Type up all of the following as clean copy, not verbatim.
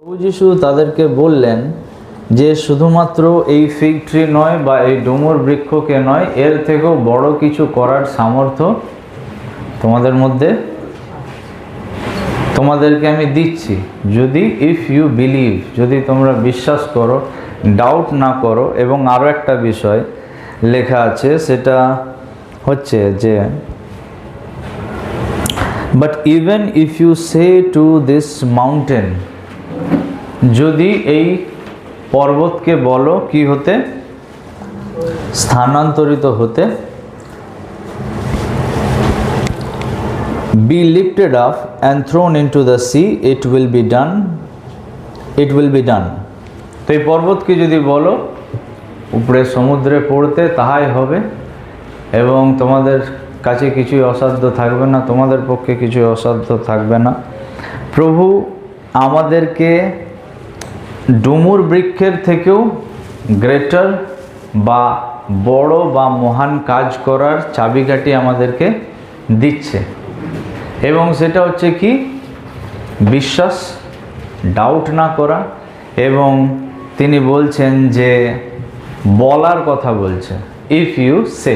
প্রভু যিশু তাদেরকে বললেন যে শুধুমাত্র এই ফিগ ট্রি নয় বা এই ডুমুর বৃক্ষকে নয়, এর থেকেও বড় কিছু করার সামর্থ্য তোমাদের মধ্যে তোমাদেরকে আমি দিচ্ছি, যদি ইফ ইউ বিলিভ, যদি তোমরা বিশ্বাস করো, ডাউট না করো। এবং আরও একটা বিষয় লেখা আছে, সেটা হচ্ছে যে but even if you say to this mountain, যদি এই পর্বতকে বলো কি হতে, স্থানান্তরিত হতে, be lifted up and thrown into the sea, it will be done, it will be done। তো এই পর্বতকে যদি বলো উপরে সমুদ্রে পড়তে, তাহাই হবে, এবং তোমাদের কাছে কিছুই অসাধ্য থাকবে না, তোমাদের পক্ষে কিছুই অসাধ্য থাকবে না। প্রভু আমাদেরকে ডুমুর বৃক্ষের থেকেও গ্রেটার বা বড় বা মহান কাজ করার চাবিকাঠি আমাদেরকে দিচ্ছে, এবং সেটা হচ্ছে কি, বিশ্বাস, ডাউট না করা। এবং তিনি বলছেন যে বলার কথা বলছে, if you say,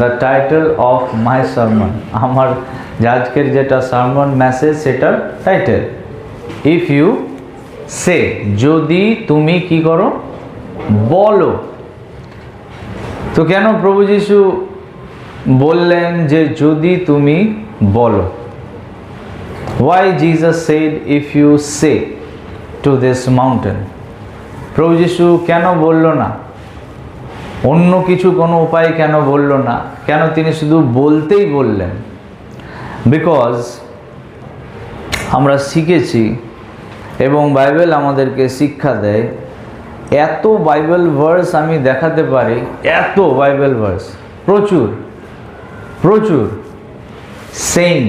the title of my sermon, আমার আজকের যেটা সারমন মেসেজ সেটার টাইটেল, ইফ ইউ সে, যদি তুমি কি করো, বলো। তো কেন প্রভু যিশু বললেন যে যদি তুমি বলো? Why Jesus said if you say to this mountain? প্রভু যিশু কেন বলল না? অন্য কিছু কোনো উপায় কেন বলল না? কেন তিনি শুধু বলতেই বললেন? বিকজ আমরা শিখেছি এবং বাইবেল আমাদেরকে শিক্ষা দেয়, এত বাইবেল ভার্স আমি দেখাতে পারি, এত বাইবেল ভার্স, প্রচুর প্রচুর সেইং,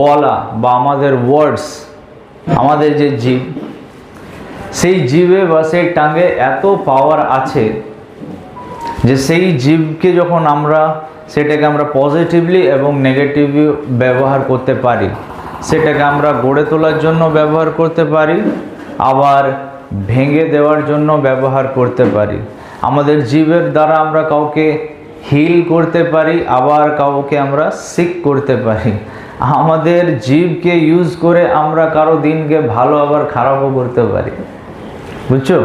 বলা বা আমাদের ওয়ার্ডস, আমাদের যে জীব, সেই জীবে বা সেই টাঙ্গে এত পাওয়ার আছে যে সেই জীবকে যখন সেটাকে আমরা পজিটিভলি এবং নেগেটিভলি ব্যবহার করতে পারি, সেটাকে আমরা গড়ে তোলার জন্য ব্যবহার করতে পারি, আবার ভেঙে দেওয়ার জন্য ব্যবহার করতে পারি। আমাদের জীবের দ্বারা আমরা কাউকে হিল করতে পারি, আবার কাউকে আমরা সিক করতে পারি। আমাদের জীবকে ইউজ করে আমরা কারো দিনকে ভালো আবার খারাপও করতে পারি, বুঝছো?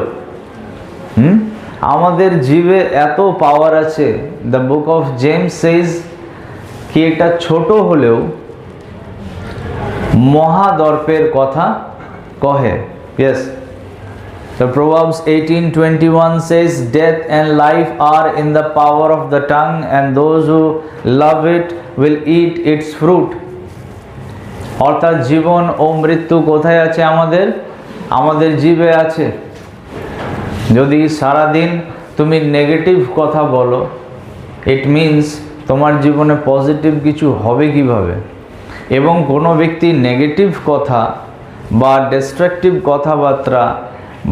আমাদের জীবে এত পাওয়ার আছে। দ্য বুক অফ জেমস সেজ কি এটা ছোট হলেও মহাদর্পের কথা কহে। Yes, the Proverbs 18:21 says death and life are in the power of the tongue, and those who love it will eat its fruit। অর্থাৎ জীবন ও মৃত্যু কোথায় আছে? আমাদের জিভে আছে। যদি সারাদিন তুমি নেগেটিভ কথা বলো, ইট মিনস তোমার জীবনে পজিটিভ কিছু হবে কিভাবে? এবং কোনো ব্যক্তি নেগেটিভ কথা বা ডিস্ট্রাকটিভ কথাবার্তা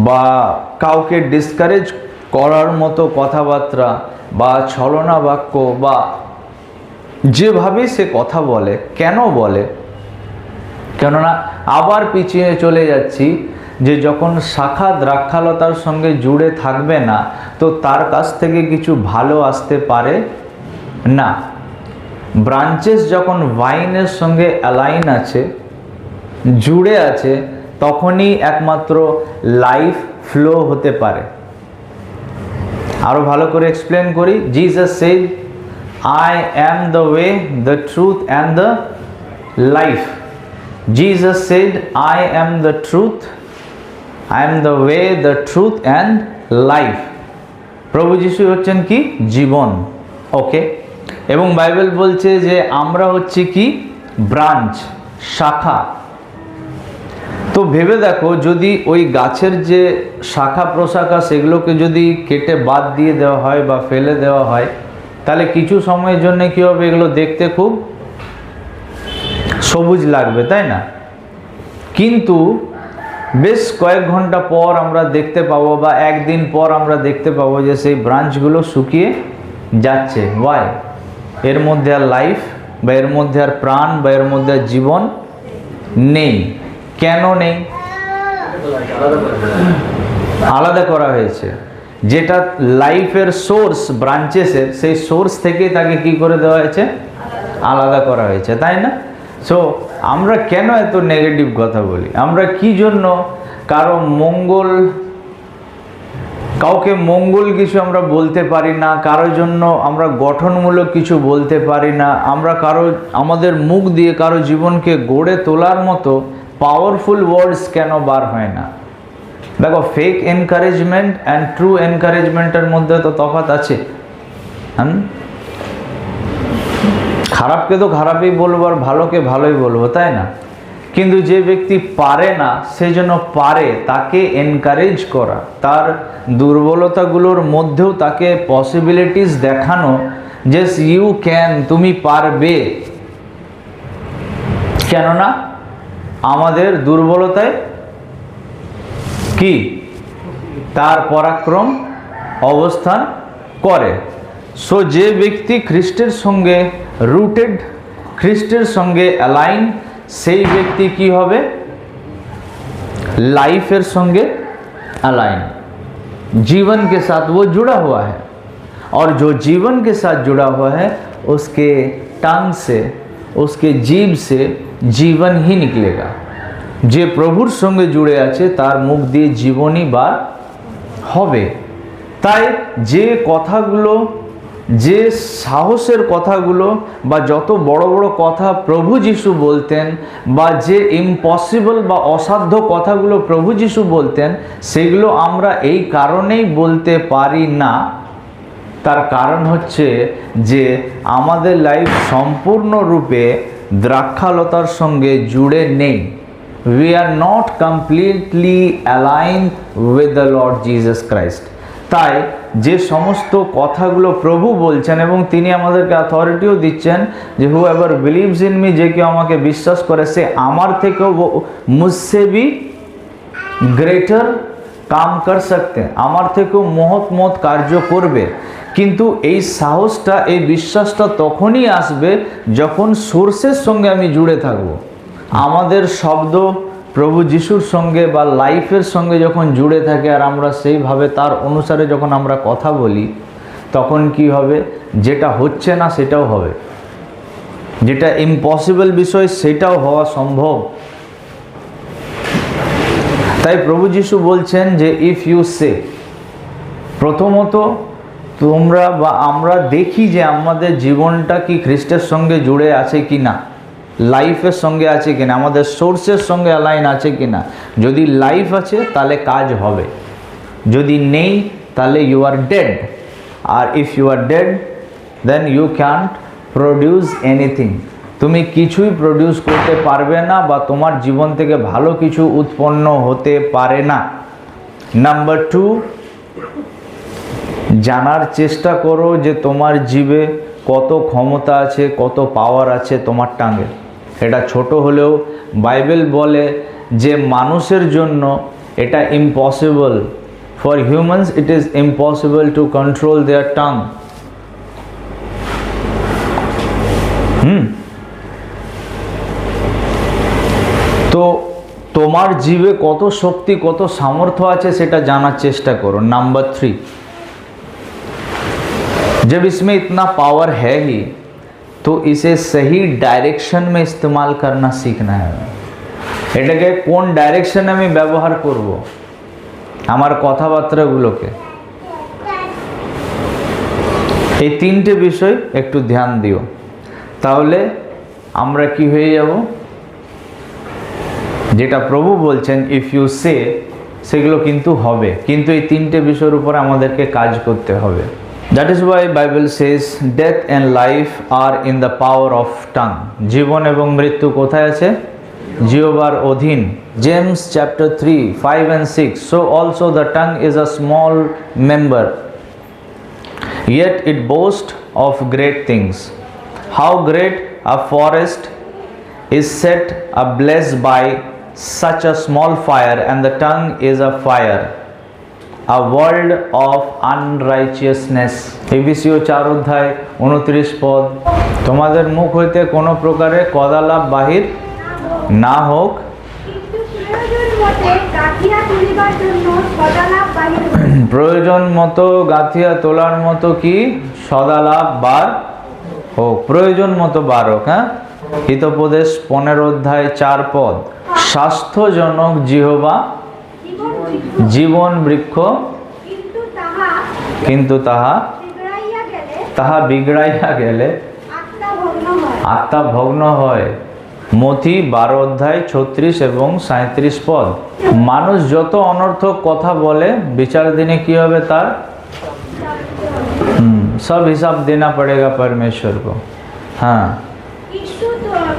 বা কাউকে ডিসকারেজ করার মতো কথাবার্তা বা ছলনা বাক্য বা যেভাবে সে কথা বলে, কেন বলে? কেননা আবার পিছিয়ে চলে যাচ্ছি যে যখন শাখা দ্রাক্ষালতার সঙ্গে জুড়ে থাকবে না, তো তার কাছ থেকে কিছু ভালো আসতে পারে না। ব্রাঞ্চেস যখন ভাইনের সঙ্গে অ্যালাইন আছে, জুড়ে আছে, তখনই একমাত্র লাইফ ফ্লো হতে পারে। আরো ভালো করে এক্সপ্লেন করি। Jesus said, I am the way, the truth and the life. Jesus said, I am the truth, I am the way, the truth and life. প্রভু যিশু হচ্ছেন কি? জীবন। ওকে, এবং বাইবেল বলছে যে আমরা হচ্ছে কি? ব্রাঞ্চ, শাখা। তো ভেবে দেখো, যদি ওই গাছের যে শাখা প্রশাখা সেগুলোকে যদি কেটে বাদ দিয়ে দেওয়া হয় বা ফেলে দেওয়া হয়, তাহলে কিছু সময়ের জন্য কি হবে? এগুলো দেখতে খুব সবুজ লাগবে, তাই না? কিন্তু বেশ কয়েক ঘন্টা পর আমরা দেখতে পাবো বা একদিন পর আমরা দেখতে পাবো যে সেই ব্রাঞ্চগুলো শুকিয়ে যাচ্ছে। ওয়াই? এর মধ্যে আর লাইফ বা এর মধ্যে আর প্রাণ বা এর মধ্যে আর জীবন নেই। কেন নেই? আলাদা করা হয়েছে। যেটা লাইফের সোর্স, ব্রাঞ্চেসের, সেই সোর্স থেকে তাকে কি করে দেওয়া হয়েছে? আলাদা করা হয়েছে, তাই না? সো আমরা কেন এত নেগেটিভ কথা বলি? আমরা কি জন্য কাউকে মঙ্গল কিছু আমরা বলতে পারি না, কারোর জন্য আমরা গঠনমূলক কিছু বলতে পারি না, আমরা আমাদের মুখ দিয়ে কারো জীবনকে গড়ে তোলার মতো পাওয়ারফুল ওয়ার্ডস কেন বার হয় না? দেখো, ফেক এনকারেজমেন্ট অ্যান্ড ট্রু এনকারেজমেন্টের মধ্যে তো তফাৎ আছে। খারাপকে তো খারাপই বলবো আর ভালোকে ভালোই বলবো, তাই না? কিন্তু যে ব্যক্তি পারে না, সে যেন পারে, তাকে এনকারেজ করা, তার দুর্বলতাগুলোর মধ্যেও তাকে পসিবিলিটিস দেখানো, যে ইউ ক্যান, তুমি পারবে। কেননা আমাদের দুর্বলতায় কি তার পরাক্রম অবস্থান করে। সো যে ব্যক্তি খ্রিস্টের সঙ্গে রুটেড, খ্রিস্টের সঙ্গে অ্যালাইন, সেই ব্যক্তি কি হবে? लाइफर संगे अलाइन, जीवन के साथ वो जुड़ा हुआ है, और जो जीवन के साथ जुड़ा हुआ है उसके टंग से, उसके जीभ से जीवन ही निकलेगा। जे प्रभुर संगे जुड़े आछे तार मुख दिए जीवनी बार होबे। ताई जे कथागुलो, যে সাহসের কথাগুলো বা যত বড় বড় কথা প্রভু যিশু বলতেন, বা যে ইম্পসিবল বা অসাধ্য কথাগুলো প্রভু যিশু বলতেন, সেগুলো আমরা এই কারণেই বলতে পারি না। তার কারণ হচ্ছে যে আমাদের লাইফ সম্পূর্ণরূপে দ্রাক্ষালতার সঙ্গে জুড়ে নেই। We are not completely aligned with the Lord Jesus Christ। তাই যে সমস্ত কথাগুলো প্রভু বলছেন এবং তিনি আমাদেরকে অথরিটিও দিচ্ছেন যে হু এভার বিলিভস ইন মি, যে কেউ আমাকে বিশ্বাস করে সে আমার থেকেও মুঝসে ভি গ্রেটার কাম কর সকতে, আমার থেকেও মহৎ কার্য করবে। কিন্তু এই সাহসটা, এই বিশ্বাসটা তখনই আসবে যখন সোর্সের সঙ্গে আমি জুড়ে থাকব। আমাদের শব্দ প্রভু যিশুর সঙ্গে বা লাইফের সঙ্গে যখন জুড়ে থাকে আর আমরা সেইভাবে তার অনুসারে যখন আমরা কথা বলি, তখন কি হবে? যেটা হচ্ছে না সেটাও হবে, যেটা ইম্পসিবল বিষয় সেটাও হওয়া সম্ভব। তাই প্রভু যিশু বলছেন যে ইফ ইউ সে, প্রথমত তোমরা বা আমরা দেখি যে আমাদের জীবনটা কি খ্রিস্টের সঙ্গে জুড়ে আছে কি না, লাইফের সঙ্গে আছে কিনা, আমাদের সোর্সের সঙ্গে অ্যালাইন আছে কিনা। যদি লাইফ আছে তাহলে কাজ হবে, যদি নেই তাহলে ইউ আর ডেড। আর if you are dead then you can't produce anything. তুমি কিছুই প্রডিউস করতে পারবে না, বা তোমার জীবন থেকে ভালো কিছু উৎপন্ন হতে পারে না। নাম্বার 2, জানার চেষ্টা করো যে তোমার জীবে কত ক্ষমতা আছে, কত পাওয়ার আছে তোমার টাঙ্গে। এটা ছোট হলেও বাইবেল বলে যে মানুষের জন্য এটা impossible, for humans it is impossible to control their tongue. তো তোমার জীবে কত শক্তি, কত সামর্থ্য আছে সেটা জানার চেষ্টা করো। নাম্বার 3, जब इसमें इतना पावर है ही तो इसे सही डायरेक्शन में इस्तेमाल करना सीखना है। এটাকে কোন ডাইরেকশনে আমি ব্যবহার করব আমার কথাবার্তাগুলোকে, এই তিনটে বিষয় একটু ধ্যান দিও, তাহলে আমরা কি হয়ে যাব? যেটা প্রভু বলছেন ইফ ইউ সে, সেগুলো কিন্তু হবে, কিন্তু এই তিনটে বিষয়ের উপর আমাদেরকে কাজ করতে হবে। That is why Bible says death and life are in the power of tongue. জীবন এবং মৃত্যু কোথায় আছে? জিহ্বার অধীন। James chapter 3, 5 and 6. So also the tongue is a small member, yet it boasts of great things. How great a forest is set ablaze by such a small fire, and the tongue is a fire, a world of unrighteousness. এফেসীয় 4 অধ্যায় 29 পদ। তোমাদের মুখ হইতে কোনো প্রকারে কদালাপ বাহির না হোক, মতে গাঁথিয়া তুলিবার জন্য সদালাপ বাহির হইল। প্রয়োজন মতো গাঁথিয়া তোলার মতো কি সদালাপ বার হোক, প্রয়োজন মতো বার হোক। হ্যাঁ, হিতোপদেশ 15 অধ্যায় 4 পদ। স্বাস্থ্যজনক জিহ্বা জীবন বৃক্ষ, জীবন বৃক্ষ, কিন্তু তাহা কিন্তু বিগড়াইয়া গেলে তাহা বিগড়াইয়া গেলে আত্মা ভগ্ন হয়। আত্মা ভগ্ন হয়। মথি 12 অধ্যায় 36 এবং 37 পদ। মানুষ যত অনর্থক কথা বলে বিচার দিনে কি হবে তার সব হিসাব দেনা পড়েগা পরমেশ্বর को। হ্যাঁ, কিন্তু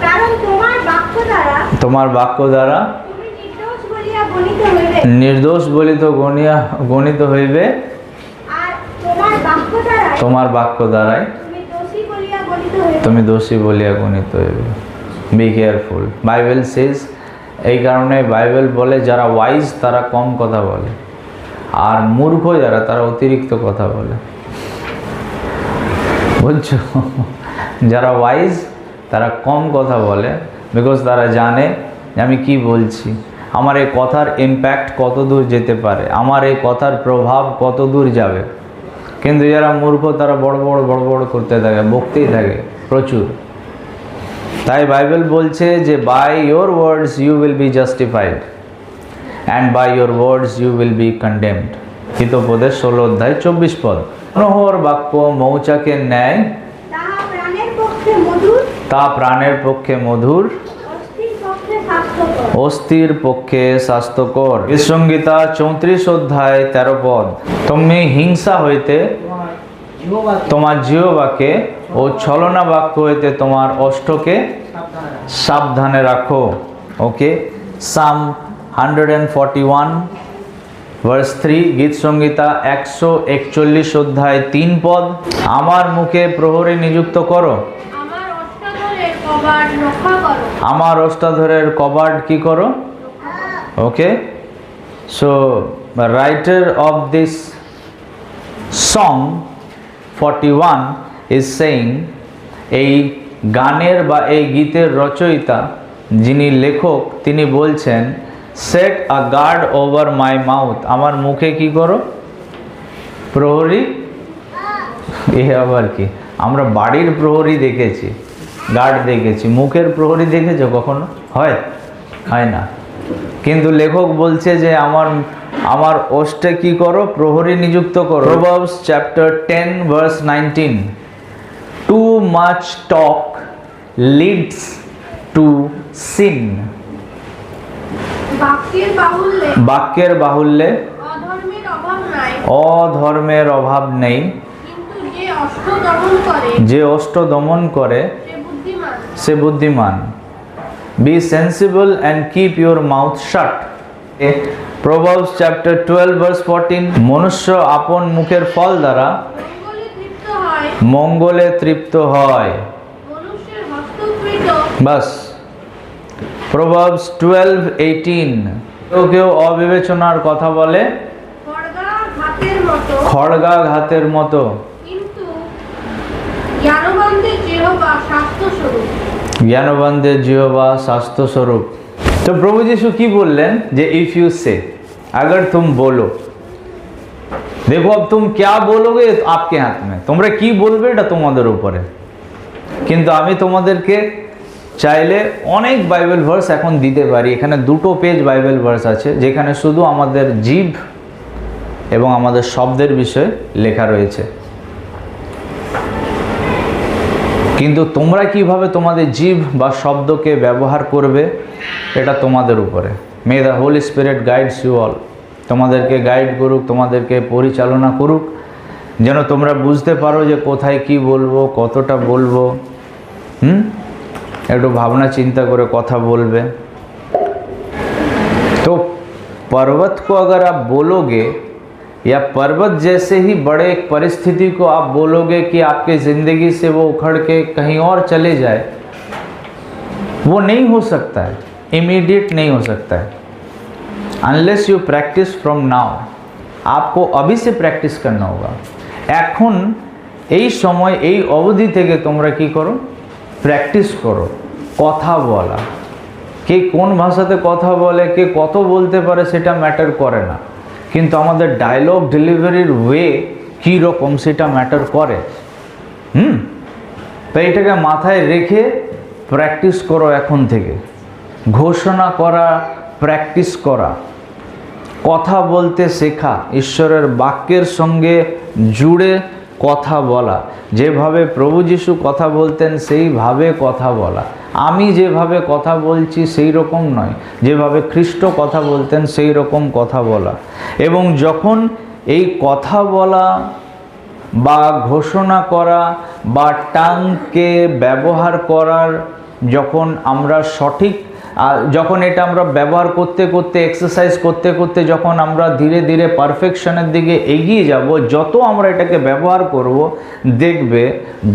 কারণ তোমার বাক্য দ্বারা তোমার বাক্য দ্বারা তুমি নির্দোষ বলিয়া গণিত হইবে, নির্দোষ বলিত গণিত হইবে, আর তোমার বাক্য দ্বারা তোমার বাক্য দ্বারাই তুমি দোষী বলিয়া গণিত হইবে। তুমি দোষী বলিয়া গণিত হইবে। Be careful. বাইবেল সেজ, এই কারণে বাইবেল বলে যারা ওয়াইজ তারা কম কথা বলে, আর মূর্খ যারা তারা অতিরিক্ত কথা বলে। বুঝছো? যারা ওয়াইজ তারা কম কথা বলে, বিকজ তারা জানে যে আমি কি বলছি, আমার এই কথার ইম্প্যাক্ট কত দূর যেতে পারে, আমার এই কথার প্রভাব কত দূর যাবে। কিন্তু যারা মূর্খ তারা বড় বড় করতে থাকে, বকতেই থাকে প্রচুর। তাই বাইবেল বলছে যে by your words you will be justified and by your words you will be condemned. হিতোপদেশ 16 অধ্যায় 24 পদ। মনোহর বাক্য মৌচাকের ন্যায়, তাহা প্রাণের পক্ষে মধুর, তা প্রাণের পক্ষে মধুর, অস্থির পক্ষে স্বাস্থ্যকর। অস্থির পক্ষে স্বাস্থ্যকর। সংহিতা 34 অধ্যায় 13 পদ। তুমি হিংসা হইতে তোমার জিহ্বাকে ও ছলনা বাক্য হইতে তোমার ওষ্ঠকে সাবধানে রাখো। ওকে, সাম 141 ভার্স 3। গীত সংহিতা 141 অধ্যায় 3 পদ। আমার মুখে প্রহরী নিযুক্ত করো, আমার অষ্টাদশের কবাট রক্ষা করো। আমার অষ্টাধরের কবাট কি করো? Okay, so writer of this song 41 is saying, এই গানের বা এই গীতের রচয়িতা যিনি লেখক তিনি বলছেন set a guard over my mouth, আমার মুখে কি করো? প্রহরী। এ আবার কি? আমরা বাড়ির প্রহরী দেখেছি, গার্ড দেখেছি, মুখের প্রহরী দেখেছো কখনো? হয়? হয় না। কিন্তু লেখক বলছে যে আমার ওষ্ঠে কি করো? প্রহরী নিযুক্ত করো। Proverbs chapter 10 verse 19। Too much talk leads to sin. বাক্যের বাহুল্যে অধর্মের অভাব নেই, যে অষ্ট দমন করে সে বুদ্ধিমান। Be sensible and keep your mouth shut. Proverbs chapter 12 verse 14। মনুষ্য আপন মুখের ফল দ্বারা মঙ্গলে তৃপ্ত হয়। বাস। প্রভাবস 12:18। কেউ অবিবেচনার কথা বলে খড়গাঘাতের মতো, জ্ঞানবানদের জিহ্বা স্বাস্থ্য স্বরূপ। তো প্রভু যিশু কি বললেন যে ইফ ইউ সে, अगर तुम बोलो, দেখো अब तुम क्या बोलोगे आपके हाथ में, তোমরা কি বলবে এটা তোমাদের উপরে। কিন্তু আমি তোমাদেরকে চাইলে অনেক বাইবেল ভার্স এখন দিতে পারি। এখানে 2 পেজ বাইবেল ভার্স আছে যেখানে শুধু আমাদের জিভ এবং আমাদের শব্দের বিষয়ে লেখা রয়েছে। কিন্তু তোমরা কিভাবে তোমাদের জিভ বা শব্দকে ব্যবহার করবে এটা তোমাদের উপরে। May the holy spirit guides you all. তোমাদেরকে গাইড করুক, তোমাদেরকে পরিচালনা করুক, যেন তোমরা বুঝতে পারো যে কোথায় কি বলবো, কতটা বলবো। একটু ভাবনা চিন্তা করে কথা বলবে। तो पर्वत को अगर आप बोलोगे या पर्वत जैसे ही बड़े एक परिस्थिति को आप बोलोगे कि आपके ज़िंदगी से वो उखड़ के कहीं और चले जाए, वो नहीं हो सकता है, इमीडिएट नहीं हो सकता है। Unless you practice from now. आपको अभी से प्रैक्टिस करना होगा। এখন এই সময় এই অবধি থেকে তোমরা কি করো? প্র্যাকটিস করো কথা বলা। কে কোন ভাষাতে কথা বলে, কে কত বলতে পারে সেটা ম্যাটার করে না, কিন্তু আমাদের ডায়লগ ডেলিভারির ওয়ে কী রকম সেটা ম্যাটার করে। তাই এটাকে মাথায় রেখে প্র্যাকটিস করো এখন থেকে। ঘোষণা করা, প্র্যাকটিস করা, কথা বলতে শেখা, ঈশ্বরের বাক্যের সঙ্গে জুড়ে কথা বলা। যেভাবে প্রভু যীশু কথা বলতেন সেইভাবে কথা বলা। আমি যেভাবে কথা বলছি সেই রকম নয়, যেভাবে খ্রিস্ট কথা বলতেন সেই রকম কথা বলা। এবং যখন এই কথা বলা বা ঘোষণা করা বা টাংকে ব্যবহার করার যখন আমরা সঠিক, যখন এটা আমরা ব্যবহার করতে করতে, এক্সারসাইজ করতে করতে যখন আমরা ধীরে ধীরে পারফেকশনের দিকে এগিয়ে যাব, যত আমরা এটাকে ব্যবহার করব, দেখবে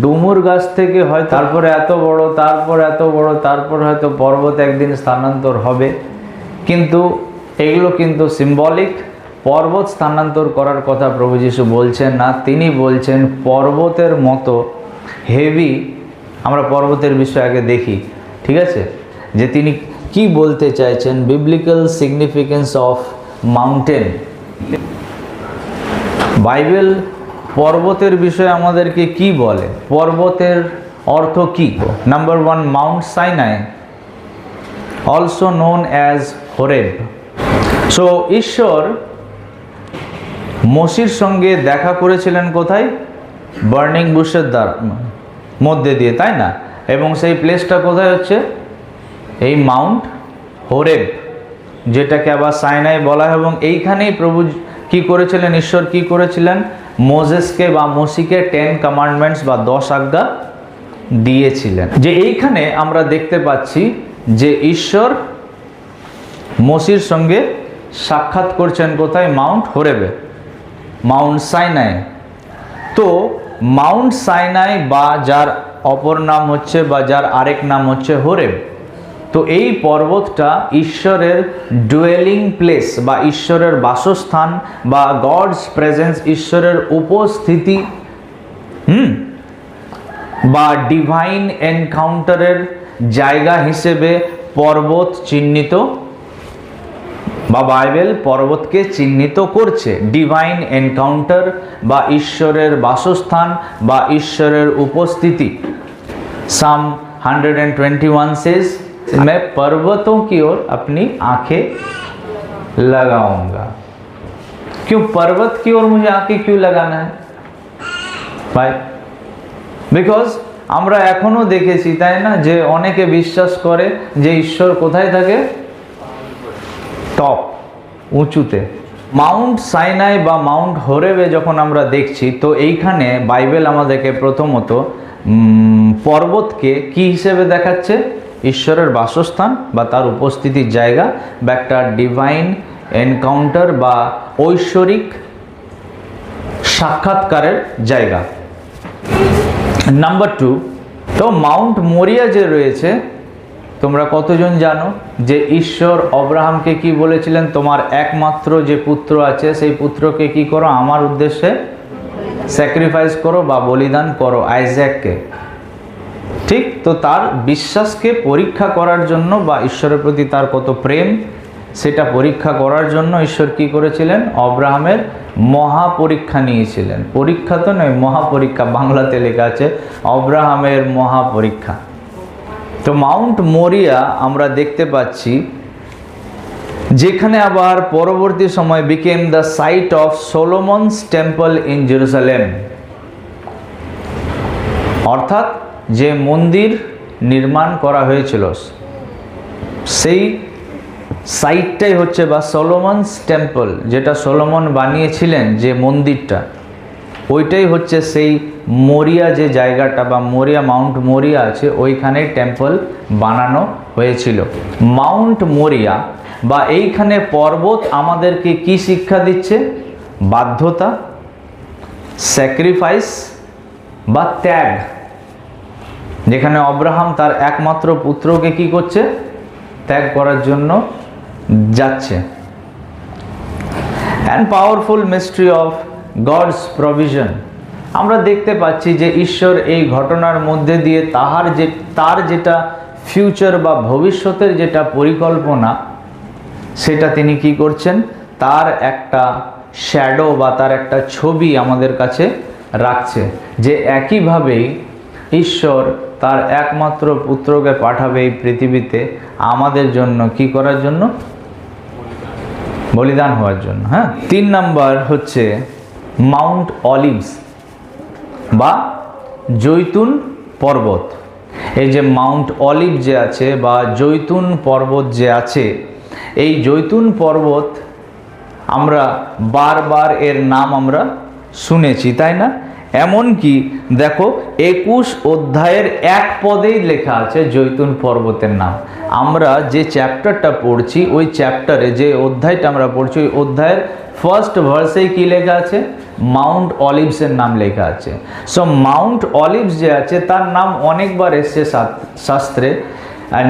ডুমুর গাছ থেকে হয় তারপরে এত বড়, তারপর এত বড়, তারপর হয়তো পর্বত একদিন স্থানান্তর হবে। কিন্তু এগুলো কিন্তু সিম্বলিক। পর্বত স্থানান্তর করার কথা প্রভু যীশু বলছেন না, তিনি বলছেন পর্বতের মতো হেভি। আমরা পর্বতের বিষয়ে আগে দেখি, ঠিক আছে, যে তিনি কি বলতে চাইছেন, biblical significance of mountain. Bible পর্বতের বিষয়ে আমাদেরকে কি বলে, পর্বতের অর্থ কি? Number 1, mount Sinai, also known as Horeb. So ঈশ্বর মোশির সঙ্গে দেখা করেছিলেন কোথায়? বার্নিং বুশের মধ্যে দিয়ে, তাই না? এবং সেই প্লেসটা কোথায় হচ্ছে? এই মাউন্ট হোরেব, যেটাকে আবার সাইনাই বলা হয়। এবং এইখানেই প্রভু কি করেছিলেন, ঈশ্বর কি করেছিলেন? মোজেসকে বা মোশিকে 10 কমান্ডমেন্টস বা 10 আজ্ঞা দিয়েছিলেন। যে এইখানে আমরা দেখতে পাচ্ছি যে ঈশ্বর মোশির সঙ্গে সাক্ষাৎ করছেন কোথায়? মাউন্ট হোরেবে, মাউন্ট সাইনাই। তো মাউন্ট সাইনাই বা যার অপর নাম হচ্ছে, বা যার আরেক নাম হচ্ছে হোরেব, তো এই পর্বতটা ঈশ্বরের ডুয়েলিং প্লেস বা ঈশ্বরের বাসস্থান বা গডস প্রেজেন্স, ঈশ্বরের উপস্থিতি বা ডিভাইন এনকাউন্টারের জায়গা হিসেবে পর্বত চিহ্নিত, বা বাইবেল পর্বতকে চিহ্নিত করছে ডিভাইন এনকাউন্টার বা ঈশ্বরের বাসস্থান বা ঈশ্বরের উপস্থিতি। সাম 121 सेज, मैं पर्वतों की ओर अपनी आंखें लगाऊंगा। क्यों पर्वत की ओर मुझे आंखें क्यों लगाना है भाई? बिकॉज আমরা এখনো দেখেছি, তাই না, যে অনেকে বিশ্বাস করে যে ঈশ্বর কোথায় থাকে? টপ, উঁচুতে। মাউন্ট সাইনাই বা মাউন্ট হোরেবে যখন আমরা দেখছি, তো এইখানে বাইবেল আমাদেরকে প্রথমত পর্বতকে কি হিসেবে দেখাচ্ছে? ঈশ্বরের বাসস্থান বা তার উপস্থিতির জায়গা, বা একটা ডিভাইন এনকাউন্টার বা ঐশ্বরিক সাক্ষাৎকারের জায়গা। নাম্বার 2, তো মাউন্ট মরিয়া যে রয়েছে, তোমরা কতজন জানো যে ঈশ্বর অব্রাহামকে কি বলেছিলেন? তোমার একমাত্র যে পুত্র আছে সেই পুত্রকে কি করো? আমার উদ্দেশ্যে স্যাক্রিফাইস করো বা বলিদান করো, আইজ্যাককে। ঠিক, তো তার বিশ্বাসকে পরীক্ষা করার জন্য বা ঈশ্বরের প্রতি তার কত প্রেম সেটা পরীক্ষা করার জন্য ঈশ্বর কি করেছিলেন? অব্রাহামের মহাপরীক্ষা নিয়েছিলেন। পরীক্ষা তো নয়, মহাপরীক্ষা, বাংলাতে লেখা আছে অব্রাহামের মহাপরীক্ষা। তো মাউন্ট মরিয়া আমরা দেখতে পাচ্ছি, যেখানে আবার পরবর্তী সময় became the site of Solomon's temple in Jerusalem, অর্থাৎ যে মন্দির নির্মাণ করা হয়েছিল সেই সাইটটাই হচ্ছে, বা সোলোমনস টেম্পল, যেটা সোলোমন বানিয়েছিলেন যে মন্দিরটা, ওইটাই হচ্ছে সেই মরিয়া যে জায়গাটা বা মরিয়া, মাউন্ট মরিয়া আছে, ওইখানে টেম্পল বানানো হয়েছিল। মাউন্ট মরিয়া বা এইখানে পর্বত আমাদেরকে কি শিক্ষা দিচ্ছে? বাধ্যতা, স্যাক্রিফাইস বা ত্যাগ। যেখানে অব্রাহাম তার একমাত্র পুত্রকে কি করছে? ত্যাগ করার জন্য যাচ্ছে। And powerful mystery of God's provision, আমরা দেখতে পাচ্ছি যে ঈশ্বর এই ঘটনার মধ্যে দিয়ে তার যেটা ফিউচার বা ভবিষ্যতের যেটা পরিকল্পনা, সেটা তিনি কি করছেন, তার একটা শ্যাডো বা তার একটা ছবি আমাদের কাছে রাখছে, যে একইভাবেই ঈশ্বর তার একমাত্র পুত্রকে পাঠাবে এই পৃথিবীতে আমাদের জন্য কি করার জন্য, বলিদান হওয়ার জন্য। হ্যাঁ, 3 নাম্বার হচ্ছে মাউন্ট অলিভস বা জৈতুন পর্বত। এই যে মাউন্ট অলিভ যে আছে বা জৈতুন পর্বত যে আছে, এই জৈতুন পর্বত আমরা বারবার এর নাম আমরা শুনেছি, তাই না? এমনকি দেখো 21 অধ্যায়ের 1 পদেই লেখা আছে জৈতুন পর্বতের নাম। আমরা যে চ্যাপ্টারটা পড়ছি, ওই চ্যাপ্টারে যে অধ্যায়টা আমরা পড়ছি, ওই অধ্যায়ের ফার্স্ট ভার্সেই কি লেখা আছে, মাউন্ট অলিভসের নাম লেখা আছে। সো মাউন্ট অলিভস যে আছে তার নাম অনেকবার এসছে শাস্ত্রে,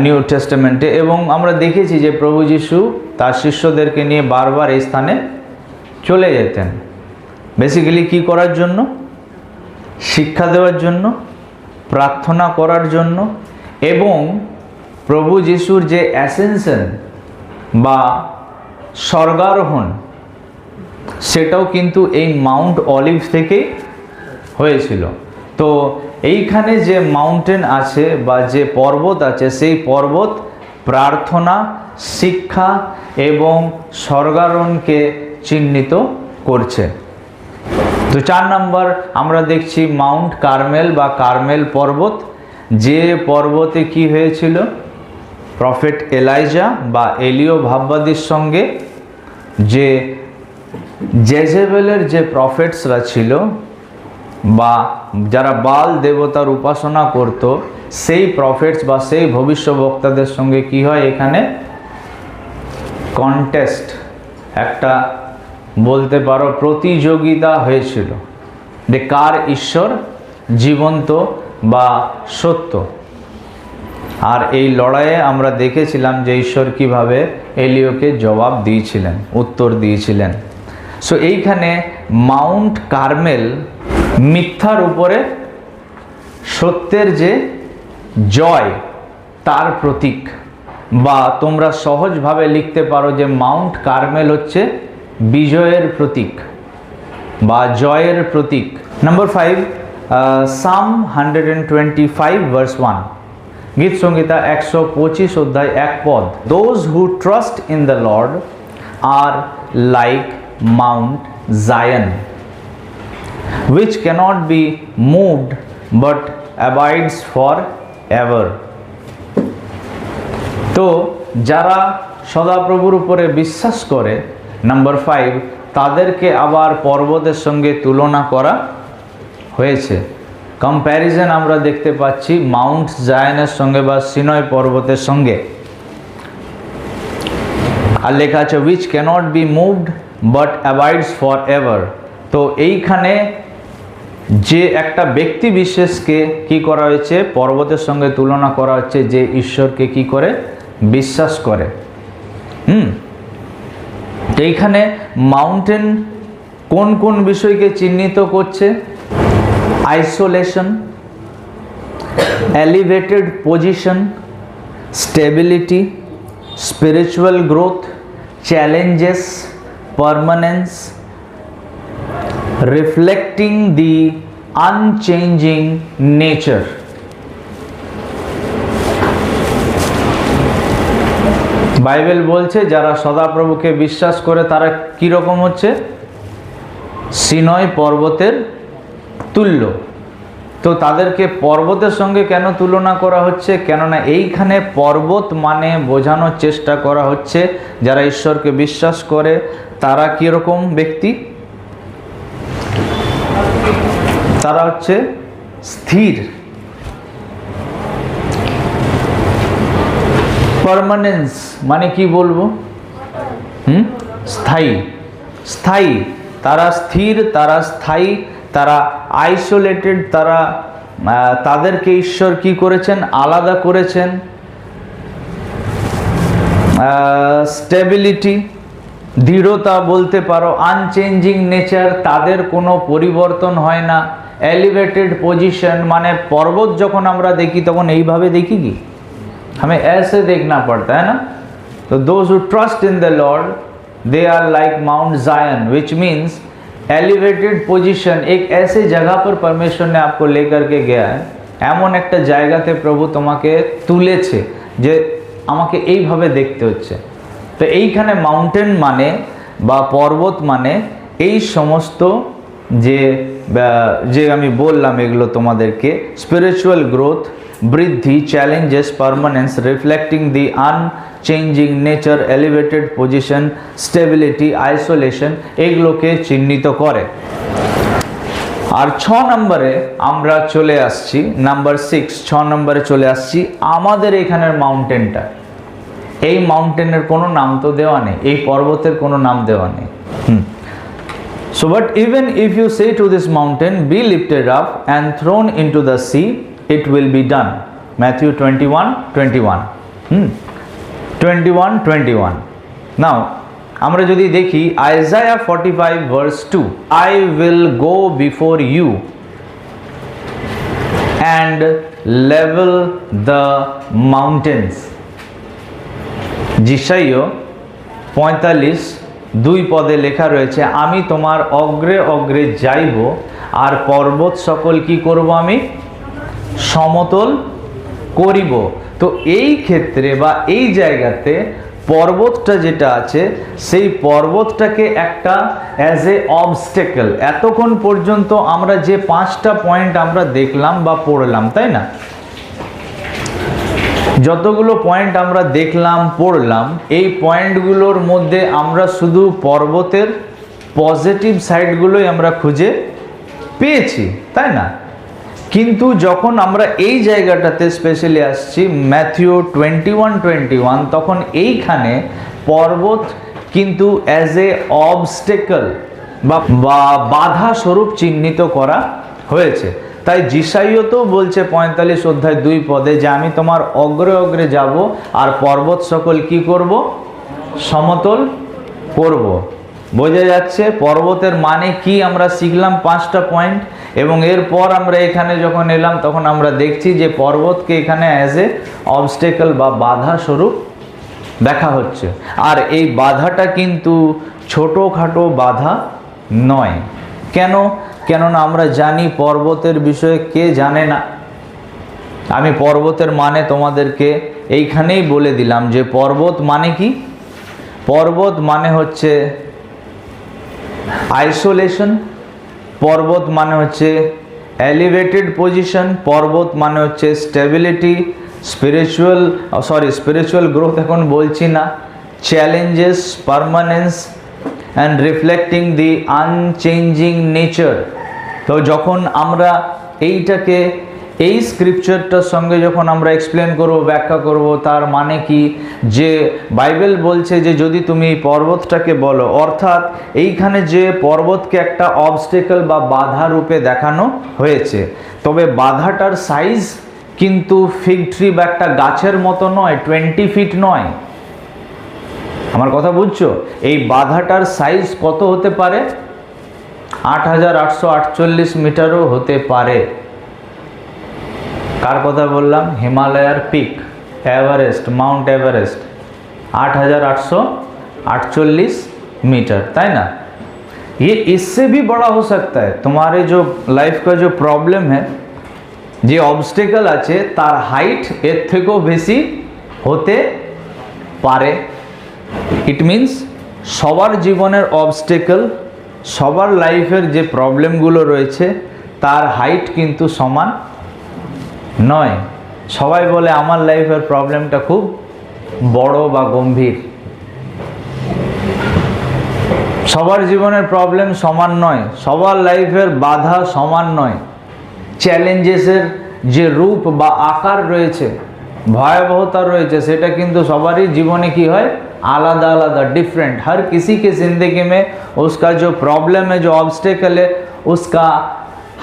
নিউ টেস্টামেন্টে, এবং আমরা দেখেছি যে প্রভু যিশু তার শিষ্যদেরকে নিয়ে বারবার এই স্থানে চলে যেতেন। বেসিক্যালি কি করার জন্য, শিক্ষা দেওয়ার জন্য, প্রার্থনা করার জন্য, এবং প্রভু যিশুর যে অ্যাসেনশন বা স্বর্গারোহণ, সেটাও কিন্তু এই মাউন্ট অলিভ থেকেই হয়েছিল। তো এইখানে যে মাউন্টেন আছে বা যে পর্বত আছে, সেই পর্বত প্রার্থনা, শিক্ষা এবং স্বর্গারোহণকে চিহ্নিত করছে। তো 4 নাম্বার আমরা দেখছি মাউন্ট কার্মেল বা কার্মেল পর্বত, যে পর্বতে কি হয়েছিল, প্রফেট এলাইজা বা এলিও ভাববাদীর সঙ্গে যে জেজেবেলের যে প্রফেটসরা ছিল বা যারা বাল দেবতার উপাসনা করত, সেই প্রফেটস বা সেই ভবিষ্যবক্তাদের সঙ্গে কি হয়, এখানে কন্টেস্ট, একটা বলতে পারো প্রতিযোগিতা হয়েছিল যে কার ঈশ্বর জীবন্ত বা সত্য। আর এই লড়াইয়ে আমরা দেখেছিলাম যে ঈশ্বর কিভাবে এলিওকে জবাব দিয়েছিলেন, উত্তর দিয়েছিলেন। সো এইখানে মাউন্ট কার্মেল মিথ্যার উপরে সত্যের যে জয়, তার প্রতীক, বা তোমরা সহজভাবে লিখতে পারো যে মাউন্ট কার্মেল হচ্ছে বিজয়ের প্রতীক বা জয়ের প্রতীক। নাম্বার 5, সাম 125 ভার্স 1, গীত সংহিতা 125 অধ্যায় 1 পদ। Those who trust in the Lord are like Mount Zion, which cannot be moved but abides forever. তো যারা সদাপ্রভুর উপরে বিশ্বাস করে, নাম্বার 5, তাদেরকে আবার পর্বতের সঙ্গে তুলনা করা হয়েছে। কম্প্যারিজন আমরা দেখতে পাচ্ছি মাউন্ট জায়নের সঙ্গে বা সিনয় পর্বতের সঙ্গে। আর লেখা আছে which cannot be moved but abides forever। তো এইখানে যে একটা ব্যক্তি বিশেষকে কি করা হয়েছে, পর্বতের সঙ্গে তুলনা করা হচ্ছে, যে ঈশ্বরকে কি করে বিশ্বাস করে। এইখানে মাউন্টেন কোন কোন বিষয়কে চিহ্নিত করছে, isolation, elevated position, stability, spiritual growth, challenges, permanence, reflecting the unchanging nature। বাইবেল বলছে যারা সদাপ্রভুকে বিশ্বাস করে তারা কি রকম হচ্ছে, সিনয় পর্বতের তুল্য। তো তাদেরকে পর্বতের সঙ্গে কেন তুলনা করা হচ্ছে, কেননা এইখানে পর্বত মানে বোঝানোর চেষ্টা করা হচ্ছে যারা ঈশ্বরকে বিশ্বাস করে তারা কীরকম ব্যক্তি, তারা হচ্ছে স্থির, পার্মানেন্স মানে কি বলবো, স্থায়ী, স্থায়ী, তারা স্থির, তারা স্থায়ী, তারা আইসোলেটেড, তারা তাদেরকে ঈশ্বর কি করেছেন, আলাদা করেছেন। স্টেবিলিটি, দৃঢ়তা বলতে পারো, আনচেঞ্জিং নেচার, তাদের কোনো পরিবর্তন হয় না। এলিভেটেড পজিশন মানে পর্বত যখন আমরা দেখি তখন এইভাবে দেখি কি, हमें ऐसे देखना पड़ता है ना। तो those who trust in the Lord they are like Mount Zion, which means elevated position. एक ऐसे जगह पर परमेश्वर ने आपको लेकर के गया है, এমন একটা জায়গাতে প্রভু তোমাকে তুলেছে যে আমাকে এইভাবে দেখতে হচ্ছে। তো এইখানে মাউন্টেন মানে বা পর্বত মানে এই সমস্ত যে যে আমি বললাম এগুলো তোমাদেরকে, স্পিরিচুয়াল গ্রোথ, বৃদ্ধি, challenges, permanence, reflecting the unchanging nature, elevated position, stability, isolation, এগুলোকে চিহ্নিত করে। আর 6 নম্বরে আমরা চলে আসছি, নাম্বার 6, 6 নম্বরে চলে আসছি আমাদের এখানের মাউন্টেনটা। এই মাউন্টেনের কোনো নাম তো দেওয়া নেই, এই পর্বতের কোনো নাম দেওয়া নেই। So but even if you say to this mountain, be lifted up and thrown into the sea, it will be done. Matthew 21:21. 21:21. Now আমরা যদি দেখি Isaiah 45 verse 2, I will go before you and level the mountains. যিশাইয় 45:2 পদে লেখা রয়েছে, আমি তোমার অগ্রে অগ্রে যাইব আর পর্বত সকল কি করব, আমি সমতল করিব। তো এই ক্ষেত্রে বা এই জায়গাতে পর্বতটা যেটা আছে সেই পর্বতটাকে একটা অ্যাজ এ অবস্টেকল, এতক্ষণ পর্যন্ত আমরা যে 5টা পয়েন্ট আমরা দেখলাম বা পড়লাম, তাই না, যতগুলো পয়েন্ট আমরা দেখলাম পড়লাম, এই পয়েন্টগুলোর মধ্যে আমরা শুধু পর্বতের পজিটিভ সাইডগুলোই আমরা খুঁজে পেয়েছি, তাই না। কিন্তু যখন আমরা এই জায়গাটাতে স্পেশালি আসছি ম্যাথিউ 21:21, তখন এইখানে পর্বত কিন্তু অ্যাজ এ অবস্টেকল বা বাধা স্বরূপ চিহ্নিত করা হয়েছে। তাই যিশাইয় তো বলছে 45 অধ্যায় 2 পদে যে আমি তোমার অগ্রে অগ্রে যাব আর পর্বত সকল কি করব, সমতল করব। বোঝা যাচ্ছে পর্বতের মানে কি আমরা শিখলাম 5টা পয়েন্ট, এবং এরপর আমরা এখানে যখন এলাম তখন আমরা দেখছি যে পর্বতকে এখানে অ্যাজ এ অবস্টেকল বা বাধা স্বরূপ দেখা হচ্ছে। আর এই বাধাটা কিন্তু ছোটোখাটো বাধা নয়। কেন? কেননা আমরা জানি পর্বতের বিষয়ে কে জানে না। আমি পর্বতের মানে তোমাদেরকে এইখানেই বলে দিলাম যে পর্বত মানে কি। পর্বত মানে হচ্ছে আইসোলেশন, পর্বত মানে হচ্ছে এলিভেটেড পজিশন, পর্বত মানে হচ্ছে স্টেবিলিটি, স্পিরিচুয়াল গ্রোথ এখন বলছি না, challenges, permanence and reflecting the unchanging nature. তো যখন আমরা এইটাকে এই স্ক্রিপচারটার সঙ্গে যখন আমরা এক্সপ্লেন করব, ব্যাখ্যা করব তার মানে কি, যে বাইবেল বলছে যে যদি তুমি পর্বতটাকে বলো, অর্থাৎ এইখানে যে পর্বতকে একটা অবস্টেকল বা বাধা রূপে দেখানো হয়েছে, তবে বাধাটার সাইজ কিন্তু ফিগ ট্রি বা একটা গাছের মতো নয়, 20 ফিট নয়। আমার কথা বুঝছো? এই বাধাটার সাইজ কত হতে পারে? 8848 মিটারও হতে পারে। কার কথা বললাম? হিমালয়ার peak Everest, mount Everest 8848 metre, ताई ना। ये इससे भी बड़ा हो सकता है। तुम्हारे जो लाइफ का जो प्रॉब्लम है, যে অবস্টেকল আছে তার হাইট এর থেকেও বেশি হতে পারে। ইট মিনস সবার জীবনের অবস্টেকল, সবার লাইফের যে প্রবলেমগুলো রয়েছে তার হাইট কিন্তু সমান নয়। সবাই বলে আমার লাইফের প্রবলেমটা খুব বড় বা গম্ভীর। সবার জীবনের প্রবলেম সমান নয়, সবার লাইফের বাধা সমান নয়, চ্যালেঞ্জেসের যে রূপ বা আকার রয়েছে, ভয়াবহতা রয়েছে, সেটা কিন্তু সবারই জীবনে কি হয়, आलादा आलादा, डिफरेंट। हर किसी के ज़िंदगी में उसका जो प्रॉब्लम है, जो ऑब्स्टेकल है, उसका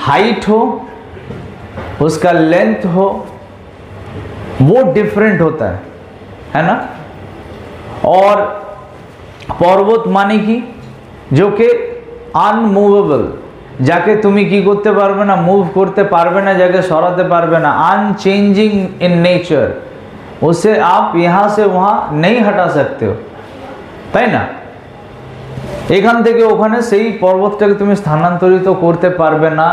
हाइट हो, उसका लेंथ हो, वो डिफरेंट होता है ना। और पर्वत माने की जो कि अनमुवेबल, যাকে তুমি কি করতে পারবে না, মুভ করতে পারবে না, যাকে সরাতে পারবে না, আনচেঞ্জিং ইন নেচার, उसे आप यहाँ से वहाँ नहीं हटा सकते हो, তাই না? এখান থেকে ওখানে সেই পর্বতটাকে তুমি স্থানান্তরিত করতে পারবে না।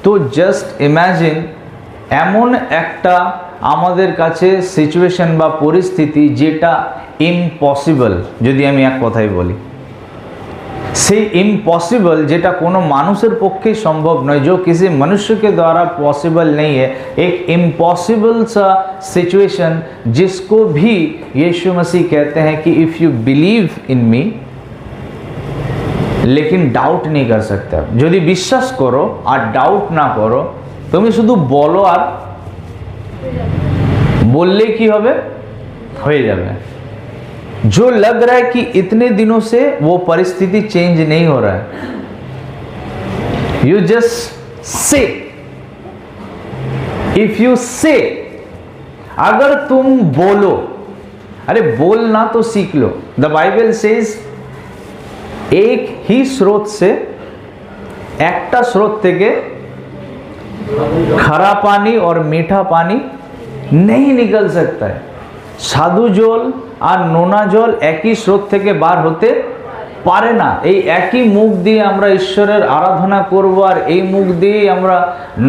তো জাস্ট ইমাজিন এমন একটা আমাদের কাছে সিচুয়েশন বা পরিস্থিতি যেটা ইম্পসিবল, যদি আমি এক কথাই বলি, সেই इम्पॉसिबल যেটা কোনো মানুষের পক্ষে সম্ভব নয়, जो किसी मनुष्य के द्वारा पॉसिबल नहीं है, एक इम्पॉसिबल सा सिचुएशन जिसको भी यीशु मसीह कहते हैं कि इफ़ यू बिलीव इन मी, लेकिन डाउट नहीं कर सकते। যদি বিশ্বাস করো আর ডাউট না করো, তুমি শুধু বলো আর বললে কি হবে, হয়ে যাবে। जो लग रहा है कि इतने दिनों से वो परिस्थिति चेंज नहीं हो रहा है, you just say, if you से, अगर तुम बोलो, अरे बोलना तो सीख लो। द बाइबल सेज एक ही स्रोत से, एकटा स्रोत থেকে खरा पानी और मीठा पानी नहीं निकल सकता है। সাধু জল আর নোনা জল একই স্রোত থেকে বার হতে পারে না। এই একই মুখ দিয়ে আমরা ঈশ্বরের আরাধনা করব আর এই মুখ দিয়েই আমরা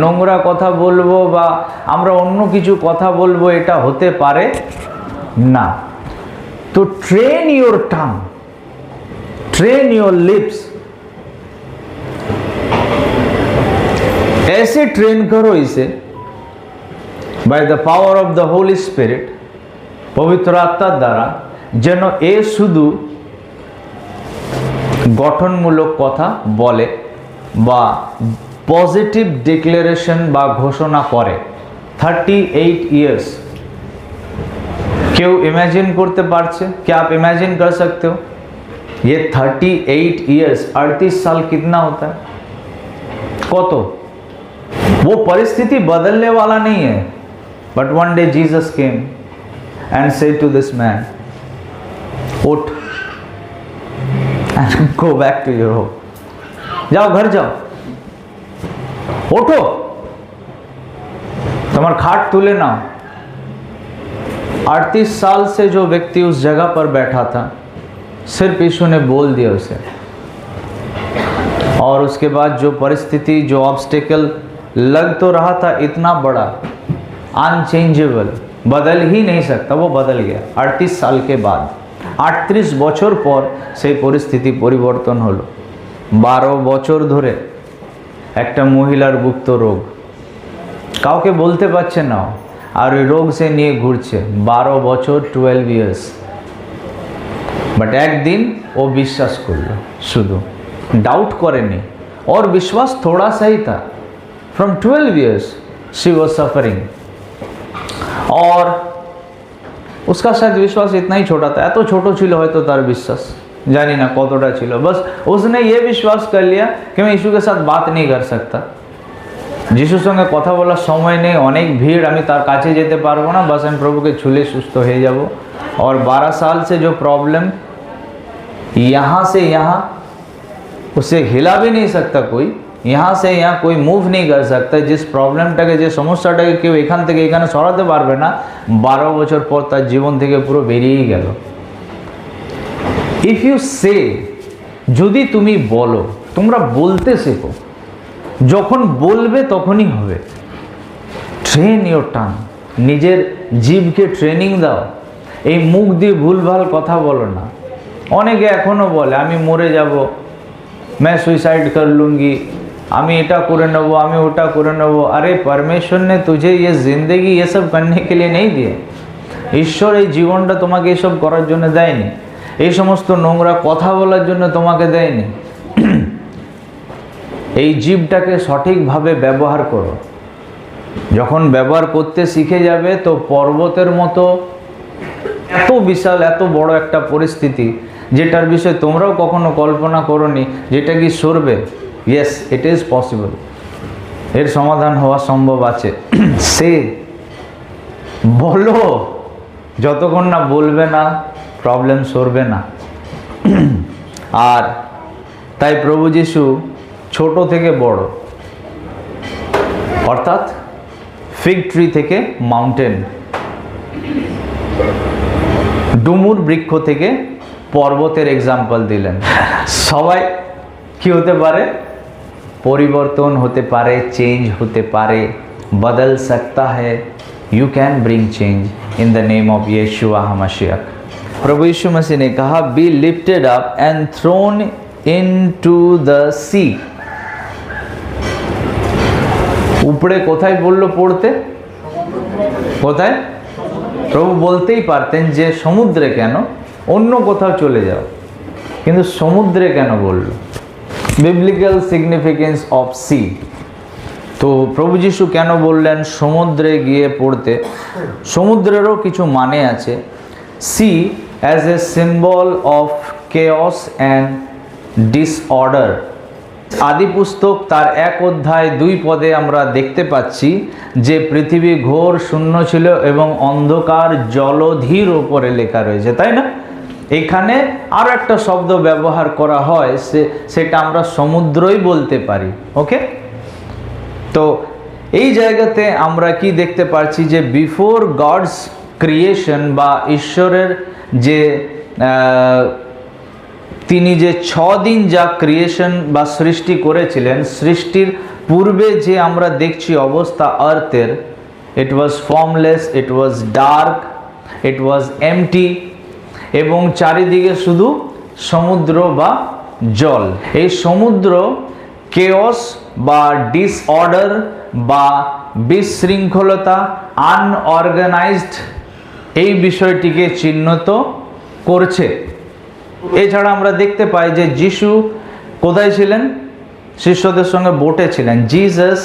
নোংরা কথা বলবো বা আমরা অন্য কিছু কথা বলবো, এটা হতে পারে না। তো train your tongue, train your lips, ऐसे ट्रेन करो इसे by the power of the Holi spirit, पवित्र आत्मा द्वारा, যেন এ শুধু গঠনমূলক কথা বলে বা পজিটিভ ডিক্লারেশন বা ঘোষণা করে। 38 ইয়ার্স কেউ ইমেজিন করতে পারছে? क्या आप इमेजिन कर सकते हो? ये 38 ईयर्स, 38 साल कितना होता है? कतो? वो परिस्थिति बदलने वाला नहीं है, but one day Jesus came and said to this man, उठ and go back to your home, जाओ घर जाओ, उठो, तुम्हारा खाट तुले ना। 38 साल से जो व्यक्ति उस जगह पर बैठा था, सिर्फ यीशु ने बोल दिया उसे, और उसके बाद जो परिस्थिति, जो ऑब्स्टिकल लग तो रहा था इतना बड़ा, अनचेंजेबल, बदल ही नहीं सकता, वो बदल गया। 38 साल के बाद, 38 বছর পর সেই পরিস্থিতি পরিবর্তন হলো। 12 বছর ধরে একটা মহিলার গুপ্ত রোগ, কাউকে বলতে পারছে না, আর ওই রোগ সে নিয়ে ঘুরছে 12 বছর, 12 ইয়ার্স। बट एक दिन वो विश्वास कर लो, शुद्ध डाउट करेनी, और विश्वास थोड़ा सा ही था। From 12 years she was suffering, और उसका शायद विश्वास इतना ही छोटा था, एत छोटो छिलो है तो तार विश्वास जानी ना कतटा छिलो, बस उसने ये विश्वास कर लिया कि मैं यीशु के साथ बात नहीं कर सकता, যিশুর সঙ্গে কথা বলার সময় নেই, অনেক ভিড়, আমি তার কাছে যেতে পারবো না, बस আমি প্রভুকে ছুলে সুস্থ হয়ে যাব। और 12 साल से जो प्रॉब्लम यहाँ से यहाँ, उसे हिला भी नहीं सकता कोई, यहाँ से यहाँ कोई मूव नहीं कर सकता, जिस प्रॉब्लमটাকে, যে সমস্যাটাকে কেউ এখান থেকে এখানে সরাতে পারবে না, 12 বছর পর তার জীবন থেকে পুরো বেরিয়েই গেল। ইফ ইউ সে, যদি তুমি বলো, তোমরা বলতে শেখো, যখন বলবে তখনই হবে। ট্রেন ইওর টাং, নিজের জিভকে ট্রেনিং দাও, এই মুখ দিয়ে ভুলভাল কথা বলো না। অনেকে এখনও বলে আমি মরে যাব, मैं सुसाइड कर लूँगी, আমি এটা করে নেব, আমি ওটা করে নেব। अरे परमेश्वर ने तुझे ये जिंदगी ये सब करने के लिए नहीं दिए, ঈশ্বর এই জীবনটা তোমাকে এসব করার জন্য দেয়নি, এই সমস্ত নোংরা কথা বলার জন্য তোমাকে দেয়নি। এই জীবটাকে সঠিকভাবে ব্যবহার করো, যখন ব্যবহার করতে শিখে যাবে তো পর্বতের মতো এত বিশাল, এত বড় একটা পরিস্থিতি, যেটার বিষয়ে তোমরাও কখনো কল্পনা করোনি, যেটা কি সরবে, ইয়েস ইট ইজ পসিবল, এর সমাধান হওয়া সম্ভব আছে। সে বলো, যতক্ষণ না বলবে না প্রবলেম সরবে না। আর তাই প্রভু যিশু ছোট থেকে বড়, অর্থাৎ ফিগ ট্রি থেকে মাউন্টেন, ডুমুর বৃক্ষ থেকে পর্বতের এক্সাম্পল দিলেন। সবাই কি হতে পারে? পরিবর্তন হতে পারে, চেঞ্জ হতে পারে, বদল सकता है। You can bring change in the name of Yeshua HaMashiach। प्रभु यीशु मसीह ने कहा, be lifted up and thrown into the sea। উপরে কোথায় বললো পড়তে? কোথায়? প্রভু বলতেই পারতেন যে সমুদ্রে কেন, অন্য কোথাও চলে যাও, কিন্তু সমুদ্রে কেন বলল? Biblical significance of sea. তো প্রভু যিশু কেন বললেন সমুদ্রে গিয়ে পড়তে? সমুদ্রেরও কিছু মানে আছে। Sea as a symbol of chaos and disorder. আদি পুস্তক তার 1 অধ্যায় 2 পদে আমরা দেখতে পাচ্ছি যে পৃথিবী ঘোর শূন্য ছিল এবং অন্ধকার জলধির ওপরে লেখা রয়েছে, তাই না? এখানে আরও একটা শব্দ ব্যবহার করা হয়, সেটা আমরা সমুদ্রই বলতে পারি। ওকে, তো এই জায়গাতে আমরা কি দেখতে পাচ্ছি যে বিফোর গডস ক্রিয়েশন বা ঈশ্বরের যে তিনি যে 6 দিন যা ক্রিয়েশন বা সৃষ্টি করেছিলেন, সৃষ্টির পূর্বে যে আমরা দেখছি অবস্থা আর্থের, ইট ওয়াজ ফর্মলেস, ইট was dark, it was empty, এবং চারিদিকে শুধু সমুদ্র বা জল। এই সমুদ্র কেওস বা ডিসঅর্ডার বা বিশৃঙ্খলতা, আনঅর্গানাইজড, এই বিষয়টিকে চিহ্নিত করছে। এছাড়া আমরা দেখতে পাই যে যিশু কোথায় ছিলেন? শিষ্যদের সঙ্গে বোটে ছিলেন। Jesus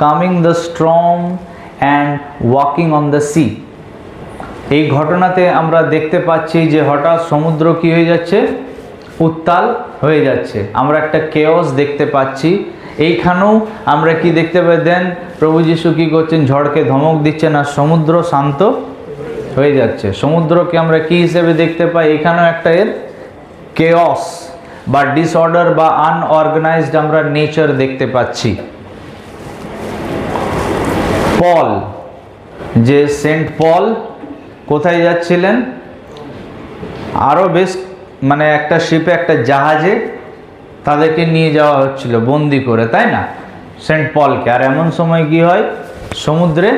coming the storm and walking on the sea. এই ঘটনাতে আমরা দেখতে পাচ্ছি যে হঠাৎ সমুদ্র কি হয়ে যাচ্ছে? উত্তাল হয়ে যাচ্ছে। আমরা একটা কেওস দেখতে পাচ্ছি। এইখানেও আমরা কি দেখতে পাই? দেন প্রভু যিশু কি করছেন? ঝড়কে ধমক দিচ্ছেন আর সমুদ্র শান্ত হয়ে যাচ্ছে। সমুদ্রকে আমরা কি হিসেবে দেখতে পাই? এখানেও একটা এর কেওস বা ডিসঅর্ডার বা আনঅর্গানাইজড আমরা নেচার দেখতে পাচ্ছি। পল, যে সেন্ট পল কোথায় যাচ্ছিলেন? আরও বেশ মানে একটা শিপে, একটা জাহাজে তাদেরকে নিয়ে যাওয়া হচ্ছিল বন্দি করে, তাই না, সেন্ট পলকে। আর এমন সময় কি হয়? সমুদ্রে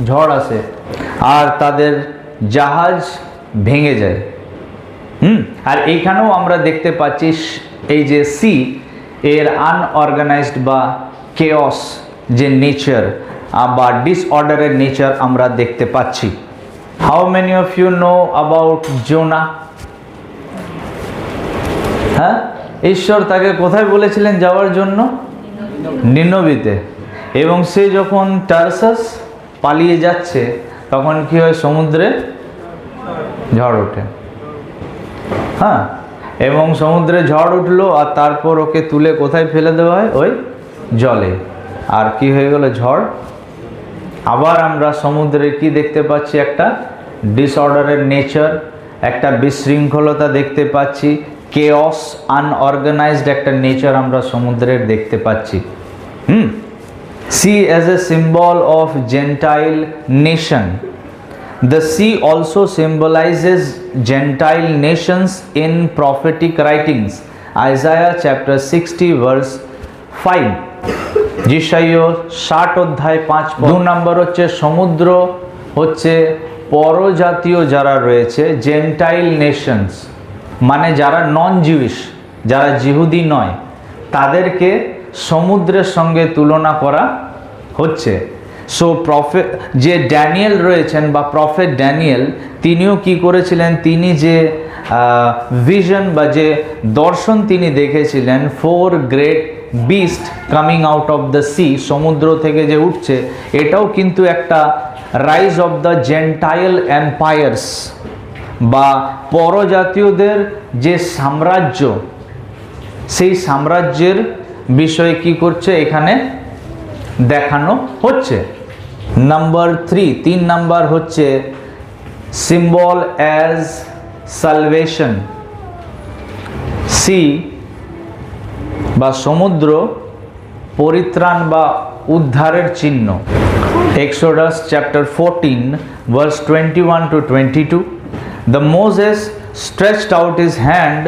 ঝড় আসে আর তাদের জাহাজ ভেঙে যায়। আর এইখানেও আমরা দেখতে পাচ্ছি এই যে সি এর আনঅর্গানাইজড বা কেওস যে নেচার বা ডিসঅর্ডারের নেচার আমরা দেখতে পাচ্ছি। How many of you know about Jonah? হ্যাঁ, ঈশ্বর তাকে কোথায় বলেছিলেন যাওয়ার জন্য? নিনবেতে। এবং সে যখন টার্সাস পালিয়ে যাচ্ছে তখন কি হয়? সমুদ্রে ঝড় ওঠে। হ্যাঁ, এবং সমুদ্রে ঝড় উঠলো আর তারপর ওকে তুলে কোথায় ফেলে দেওয়া হয়? ওই জলে। আর কি হয়ে গেল? ঝড়। আবার আমরা সমুদ্রে কি দেখতে পাচ্ছি? একটা ডিসঅর্ডারের নেচার, একটা বিশৃঙ্খলতা দেখতে পাচ্ছি, কেওস, আনঅর্গানাইজড একটা নেচার আমরা সমুদ্রের দেখতে পাচ্ছি। Sea as a symbol of Gentile nation. The sea also symbolizes Gentile nations in prophetic writings. Isaiah chapter 60 verse 5. যিশাইয় 60 অধ্যায় 5। 2 নম্বর হচ্ছে সমুদ্র হচ্ছে পরজাতীয় যারা রয়েছে, জেন্টাইল নেশনস, মানে যারা নন জিউইশ, যারা জিহুদি নয়, তাদেরকে সমুদ্রের সঙ্গে তুলনা করা হচ্ছে। সো প্রফেট যে ড্যানিয়েল রয়েছেন বা প্রফেট ড্যানিয়েল, তিনিও কি করেছিলেন? তিনি যে ভিশন বা যে দর্শন তিনি দেখেছিলেন, 4 great beast coming out of the sea, সমুদ্র থেকে যে উঠছে, এটাও কিন্তু একটা rise of the Gentile empires বা পরজাতীয়দের যে সাম্রাজ্য, সেই সাম্রাজ্যের বিষয়ে কি করছে? এখানে দেখানো হচ্ছে। নাম্বার 3 নাম্বার হচ্ছে সিম্বল অ্যাজ সালভেশন। সি বা সমুদ্র পরিত্রাণ বা উদ্ধারের চিহ্ন। Exodus chapter 14 verse 21 to 22. The Moses stretched out his hand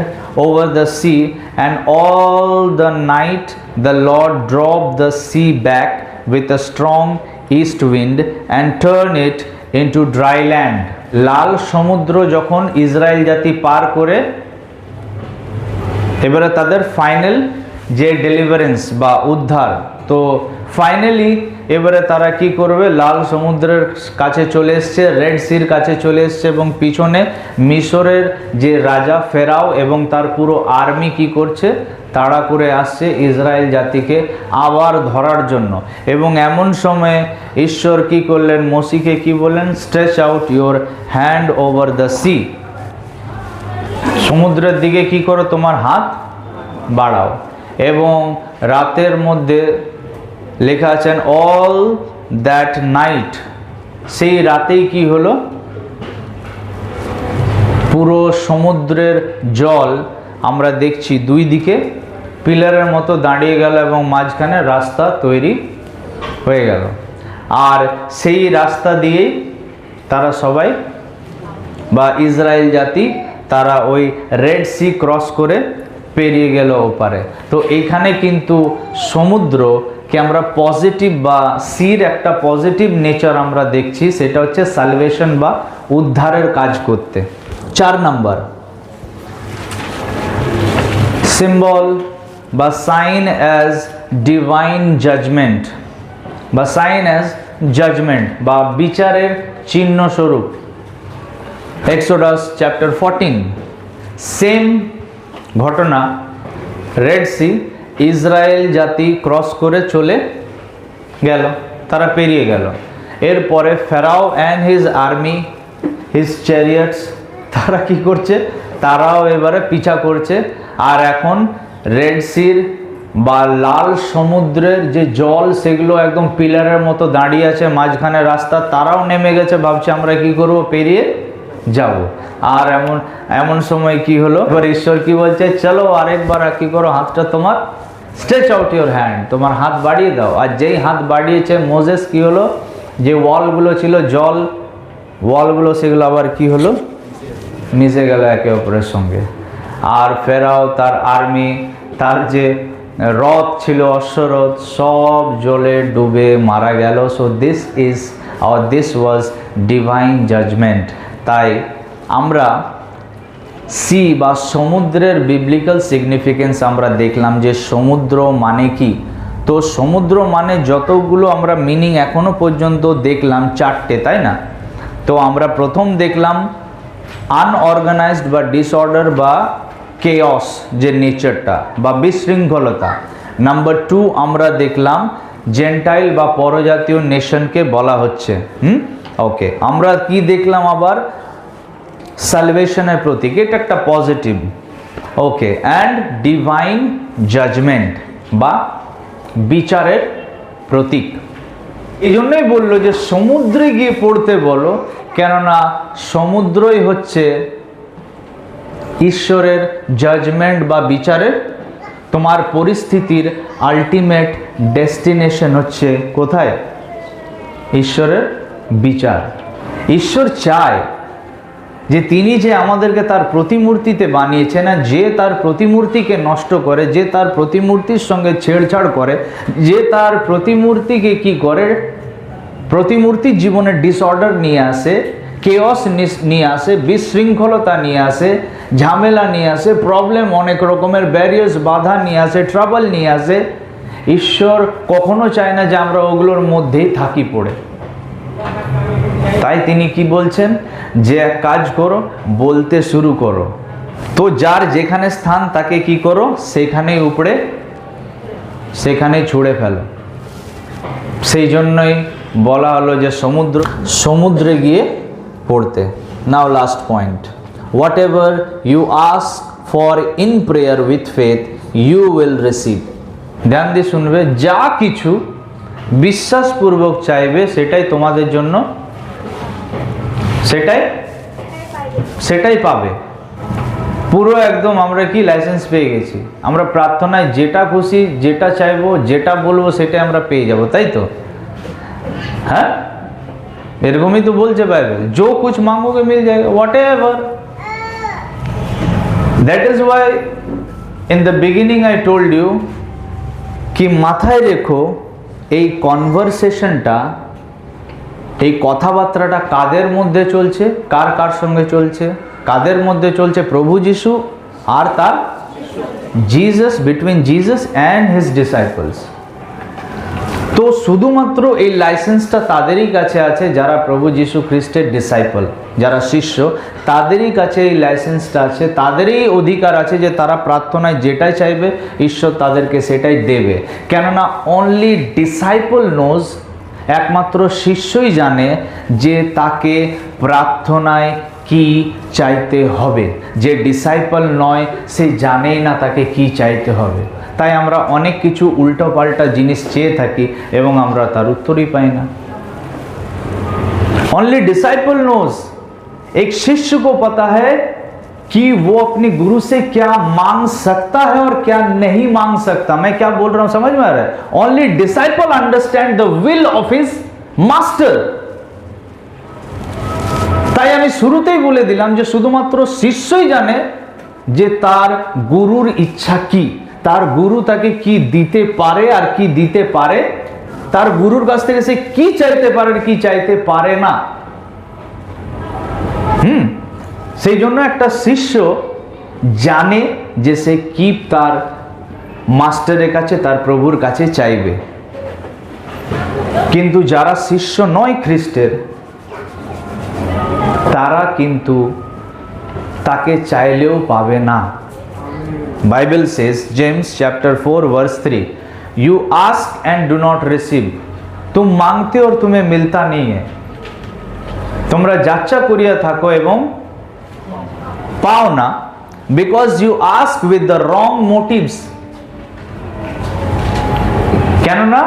over the sea, and all the night the Lord drove the sea back with a strong east wind and turned it into dry land. লাল সমুদ্র যখন Israel জাতি পার করে এবারে তাদের final যে deliverance বা উদ্ধার, তো ফাইনালি এবারে তারা কি করবে, লাল সমুদ্রের কাছে চলে এসছে, রেড সির কাছে চলে এসছে এবং পিছনে মিশরের যে রাজা ফেরাও এবং তার পুরো আর্মি কি করছে, তাড়া করে আসছে ইসরায়েল জাতিকে আবার ধরার জন্য। এবং এমন সময়ে ঈশ্বর কি করলেন, মোসিকে কি বললেন, stretch out your hand over the sea, সমুদ্রের দিকে কি করো, তোমার হাত বাড়াও। এবং রাতের মধ্যে লেখা আছেন অল দ্যাট নাইট, সেই রাতেই কি হলো, পুরো সমুদ্রের জল আমরা দেখছি দুই দিকে পিলারের মতো দাঁড়িয়ে গেল এবং মাঝখানে রাস্তা তৈরি হয়ে গেল। আর সেই রাস্তা দিয়েই তারা সবাই বা ইসরায়েল জাতি তারা ওই রেড সি ক্রস করে পেরিয়ে গেল ওপারে। তো এইখানে কিন্তু সমুদ্রকে আমরা পজিটিভ বা সির একটা পজিটিভ নেচার আমরা দেখছি, সেটা হচ্ছে সালভেশন বা উদ্ধারের কাজ করতে। 4 নাম্বার, সিম্বল বা সাইন অ্যাজ ডিভাইন জাজমেন্ট বা সাইন অ্যাজ জাজমেন্ট বা বিচারের চিহ্ন স্বরূপ। এক্সোডাস চ্যাপ্টার 14, সেম ঘটনা, রেড সি, ইসরায়েল জাতি ক্রস করে চলে গেল, তারা পেরিয়ে গেল। এরপরে Pharaoh and his army, his chariots, তারা কি করছে, তারাও এবারে পিছা করছে। আর এখন রেড সির বা লাল সমুদ্রের যে জল সেগুলো একদম পিলারের মতো দাঁড়িয়ে আছে, মাঝখানে রাস্তা, তারাও নেমে গেছে, ভাবছে আমরা কি করব, পেরিয়ে যাব। আর এমন সময় কি হলো, এবার ঈশ্বর কি বলছে, চলো আরেকবার কি করো, হাতটা তোমার স্ট্রেচ আউট ইউর হ্যান্ড, তোমার হাত বাড়িয়ে দাও। আর যেই হাত বাড়িয়েছে মোজেস, কি হলো, যে ওয়ালগুলো ছিল জল ওয়ালগুলো সেগুলো আবার কি হলো, মিশে গেল একে অপরের সঙ্গে। আর ফেরাও, তার আর্মি, তার যে রথ ছিল, অশ্বরথ, সব জলে ডুবে মারা গেল। So this was divine judgement. তাই আমরা সি বা সমুদ্রের বিবলিক্যাল সিগনিফিকেন্স আমরা দেখলাম যে সমুদ্র মানে কি। তো সমুদ্র মানে যতগুলো আমরা মিনিং এখনো পর্যন্ত দেখলাম 4টে, তাই না? তো আমরা প্রথম দেখলাম আনঅর্গানাইজড বা ডিসঅর্ডার বা কেয়স যে নেচারটা বা বিশৃঙ্খলতা। নাম্বার 2 আমরা দেখলাম জেন্টাইল বা পরজাতীয় নেশনকে বলা হচ্ছে। ওকে, আমরা কি দেখলাম আবার, সালভেশনের প্রতীক, এটা একটা positive. Okay, and divine judgement বা বিচারের প্রতীক। এই জন্যই বললো যে সমুদ্রে গিয়ে পড়তে বলো, কেননা সমুদ্রই হচ্ছে ঈশ্বরের জাজমেন্ট বা বিচারের, তোমার পরিস্থিতির আলটিমেট ডেস্টিনেশন হচ্ছে কোথায়, ঈশ্বরের বিচার। ঈশ্বর চায় যে তিনি যে আমাদেরকে তার প্রতিমূর্তিতে বানিয়েছেন, না যে তার প্রতিমূর্তিকে নষ্ট করে, যে তার প্রতিমূর্তির সঙ্গে ছেড়ছাড় করে, যে তার প্রতিমূর্তিকে কি করে, প্রতিমূর্তির জীবনে ডিসঅর্ডার নিয়ে আসে, কেয়স নিয়ে আসে, বিশৃঙ্খলতা নিয়ে আসে, ঝামেলা নিয়ে আসে, প্রবলেম, অনেক রকমের ব্যারিয়ার্স, বাধা নিয়ে আসে, ট্রাবল নিয়ে আসে। ঈশ্বর কখনো চায় না যে আমরা ওগুলোর মধ্যেই থাকি পড়ে। তাই তিনি কি বলছেন, যে এক কাজ করো, বলতে শুরু করো। তো যার যেখানে স্থান তাকে কি করো, সেখানেই উপরে, সেখানেই ছুঁড়ে ফেলো। সেই জন্যই বলা হলো যে সমুদ্রে গিয়ে পড়তে। Now last point, whatever you ask for in prayer with faith you will receive. ধ্যান দিয়ে শুনবে, যা কিছু বিশ্বাসপূর্বক চাইবে সেটাই তোমাদের জন্য, সেটাই পাবে। পুরো একদম আমরা কি লাইসেন্স পেয়ে গেছি, আমরা প্রার্থনায় যেটা খুশি যেটা চাইবো যেটা বলবো সেটাই আমরা পেয়ে যাব, তাই তো? হ্যাঁ, এরকমই তো বলছে বাইবেল, जो कुछ मांगोगे मिल जाएगा, whatever. That is why in the beginning I told you कि মাথায় রেখো এই কনভারসেশনটা, এই কথাবার্তাটা কাদের মধ্যে চলছে, কার কার সঙ্গে চলছে, কাদের মধ্যে চলছে? প্রভু যিশু আর তার Jesus, between Jesus and his disciples. তো শুধুমাত্র এই লাইসেন্সটা তাদেরই কাছে আছে যারা প্রভু যিশু খ্রিস্টের ডিসাইপল, যারা শিষ্য, তাদেরই কাছে এই লাইসেন্সটা আছে, তাদেরই অধিকার আছে যে তারা প্রার্থনায় যেটাই চাইবে ঈশ্বর তাদেরকে সেটাই দেবে। কেননা অনলি ডিসাইপল নোজ, একমাত্র শিষ্যই জানে যে তাকে প্রার্থনায় কি চাইতে হবে। যে ডিসাইপল নয় সে জানেই না তাকে কি চাইতে হবে। তাই আমরা অনেক কিছু উল্টো পাল্টা জিনিস চেয়ে থাকি এবং আমরা তার উত্তরই পাই না। ओनली डिसाइपल नोज, एक शिष्य को पता है कि वो अपने गुरु से क्या मांग सकता है और क्या नहीं मांग सकता। मैं क्या बोल रहा हूं समझ में आ रहा है? Only disciple understand the will of his master. তাই আমি শুরুতেই বলে দিলাম যে শুধুমাত্র শিষ্যই জানে যে তার গুরুর ইচ্ছা কি, তার গুরু তাকে কি দিতে পারে আর কি দিতে পারে, তার গুরুর কাছ থেকে সে কি চাইতে পারে আর কি চাইতে পারে না। সেই জন্য একটা শিষ্য জানে যে সে কি তার মাস্টারের কাছে, তার প্রভুর কাছে চাইবে। কিন্তু যারা শিষ্য নয় খ্রিস্টের, তারা কিন্তু তাকে চাইলেও পাবে না। Bible says, James chapter 4 verse 3, you ask and do not receive, तुम मांगते और तुम्हें मिलता नहीं है, তোমরা যাচ্ছা করিয়া থাকো এবং পাও না, because you ask with the wrong motives. কেননা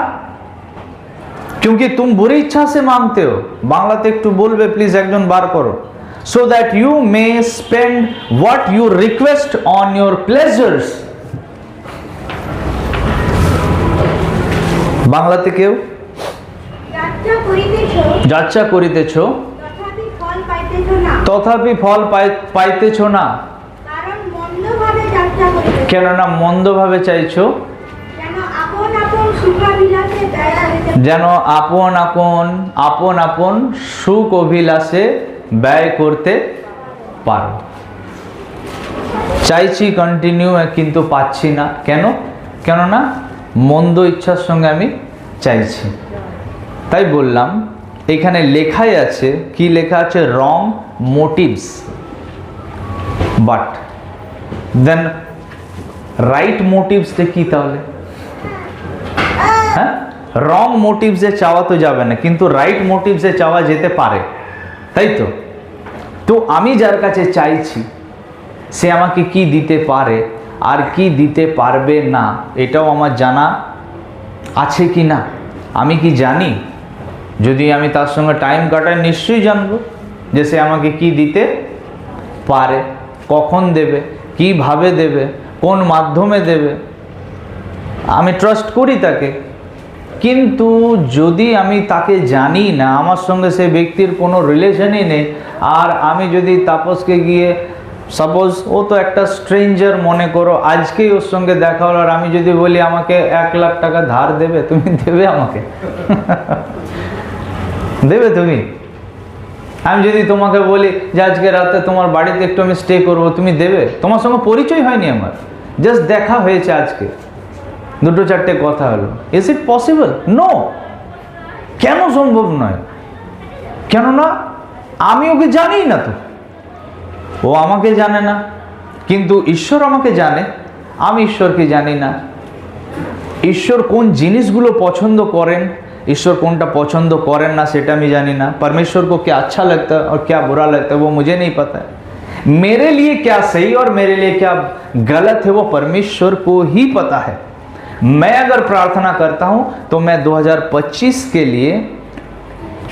क्योंकि तुम बुरी इच्छा से मांगते हो। बांग्लाते একটু বলবে প্লিজ, একজন বার করো। so that you may spend what you request on your pleasures। বাংলাতে কেউ? যাচ্ছা করিতেছো তথাপি ফল পাইতেছো না, তথাপি ফল পাইতেছো না, কারণ মন্দভাবে যাত্রা করিতেছো। কেননা মন্দভাবে চাইছো, যেন আপন আপন সুখাবিলাসে ব্যয় করিতে, যেন আপন আপন সুখ অভিলাষে ব্যয় করতে পারো। চাইছি কন্টিনিউ কিন্তু পাচ্ছি না, কেন? কেননা মন্দ ইচ্ছার সঙ্গে আমি চাইছি। তাই বললাম এখানে লেখাই আছে, কি লেখা আছে? রং মোটিভস। বাট দেন রাইট মোটিভসটা কি তাহলে? হ্যাঁ, রং মোটিভসে চাওয়া তো যাবে না, কিন্তু রাইট মোটিভসে চাওয়া যেতে পারে, তাই তো? তো আমি যার কাছে চাইছি সে আমাকে কি দিতে পারে আর কি দিতে পারবে না, এটাও আমার জানা আছে কি না? আমি কি জানি? যদি আমি তার সঙ্গে টাইম কাটাই নিশ্চয়ই জানবো যে সে আমাকে কি দিতে পারে, কখন দেবে, কিভাবে দেবে, কোন মাধ্যমে দেবে। আমি ট্রাস্ট করি তাকে। কিন্তু যদি আমি তাকে জানি না, আমার সঙ্গে সে ব্যক্তির কোনো রিলেশনই নেই, আর আমি যদি তাপসকে গিয়ে, সাপোজ ও তো একটা স্ট্রেঞ্জার মনে করো, আজকেই ওর সঙ্গে দেখা হলো, আর আমি যদি বলি আমাকে 1 লাখ টাকা ধার দেবে, তুমি দেবে আমাকে? দেবে তুমি? আমি যদি তোমাকে বলি যে আজকে রাতে তোমার বাড়িতে একটু আমি স্টে করবো, তুমি দেবে? তোমার সঙ্গে পরিচয় হয়নি আমার, জাস্ট দেখা হয়েছে আজকে, 2-4টে কথা হলো। Is it possible? নো। কেন সম্ভব নয়? কেননা আমি ওকে জানি না, তো ও আমাকে জানে না। কিন্তু ঈশ্বর আমাকে জানে, আমি ঈশ্বরকে জানি না। ঈশ্বর কোন জিনিসগুলো পছন্দ করেন, ईश्वर কোনটা পছন্দ করেন না সেটা আমি জানি না। परमेश्वर को क्या अच्छा लगता है और क्या बुरा लगता है वो मुझे नहीं पता है। मेरे लिए क्या सही और मेरे लिए क्या गलत है वो परमेश्वर को ही पता है। मैं अगर प्रार्थना करता हूं तो मैं 2025 के लिए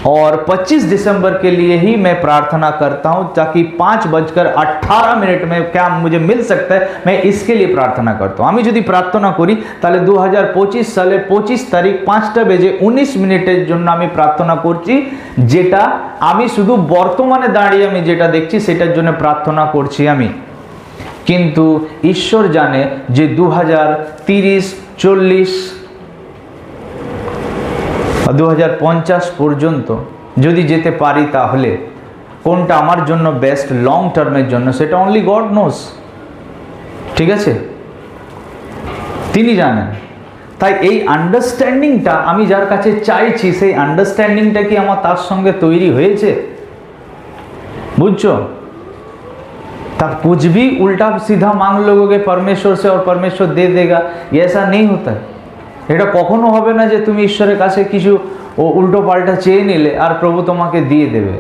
और 25 दिसंबर के लिए ही मैं प्रार्थना करता हूं, ताकि 5:18 में क्या मुझे मिल सकता है, मैं इसके लिए प्रार्थना करता हूं। আমি যদি প্রার্থনা করি তাহলে 2025 সালে 25 তারিখ 5:19 জন্য আমি প্রার্থনা করছি, যেটা আমি শুধু বর্তমানে দাঁড়িয়ে আমি যেটা দেখছি সেটার জন্য প্রার্থনা করছি আমি। কিন্তু ঈশ্বর জানে যে 2030, 40, 2050 পর্যন্ত যদি যেতে পারি তাহলে কোনটা আমার জন্য বেস্ট লং টার্মের জন্য, সেটা অনলি গড নোস। ঠিক আছে, তিনি জানেন। তাই এই আন্ডারস্ট্যান্ডিংটা আমি যার কাছে চাইছি, সেই আন্ডারস্ট্যান্ডিংটা কি আমার তার সঙ্গে তৈরি হয়েছে? বুঝছো? तब कुछ भी उल्टा सीधा मांग लोगे परमेश्वर से और परमेश्वर दे देगा, ये ऐसा नहीं होता है। এটা কখনো হবে না যে তুমি ঈশ্বরের কাছে কিছু উল্টো পাল্টা চেয়ে নিলে আর প্রভু তোমাকে দিয়ে দেবে।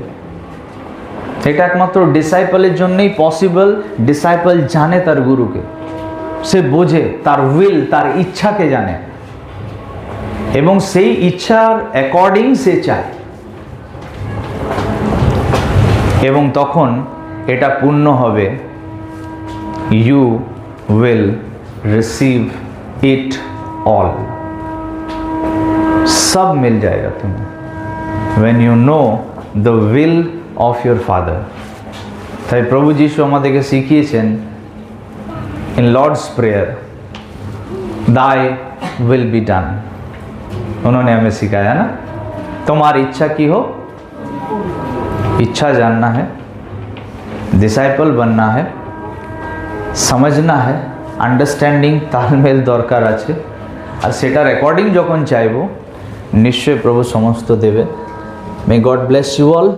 এটা একমাত্র ডিসাইপলের জন্যই পসিবল। ডিসাইপল জানে তার গুরুকে, সে বোঝে তার উইল, তার ইচ্ছাকে জানে, এবং সেই ইচ্ছার অ্যাকর্ডিং সে চায়, এবং তখন এটা পূর্ণ হবে। You will receive it all, सब मिल जाएगा तुम्हें when you know the will of your father। তাই প্রভু যিশু আমাদেরকে শিখিয়েছেন in Lord's prayer, thy will be done। उन्होंने हमें सिखाया ना, तुम्हारी इच्छा की हो। इच्छा जानना है, डिसाइपल बनना है, समझना है, আন্ডারস্ট্যান্ডিং তালমেল দরকার আছে, আর সেটার অ্যাকর্ডিং যখন চাইবো নিশ্চয়ই প্রভু সমস্ত দেবে। May God bless you all.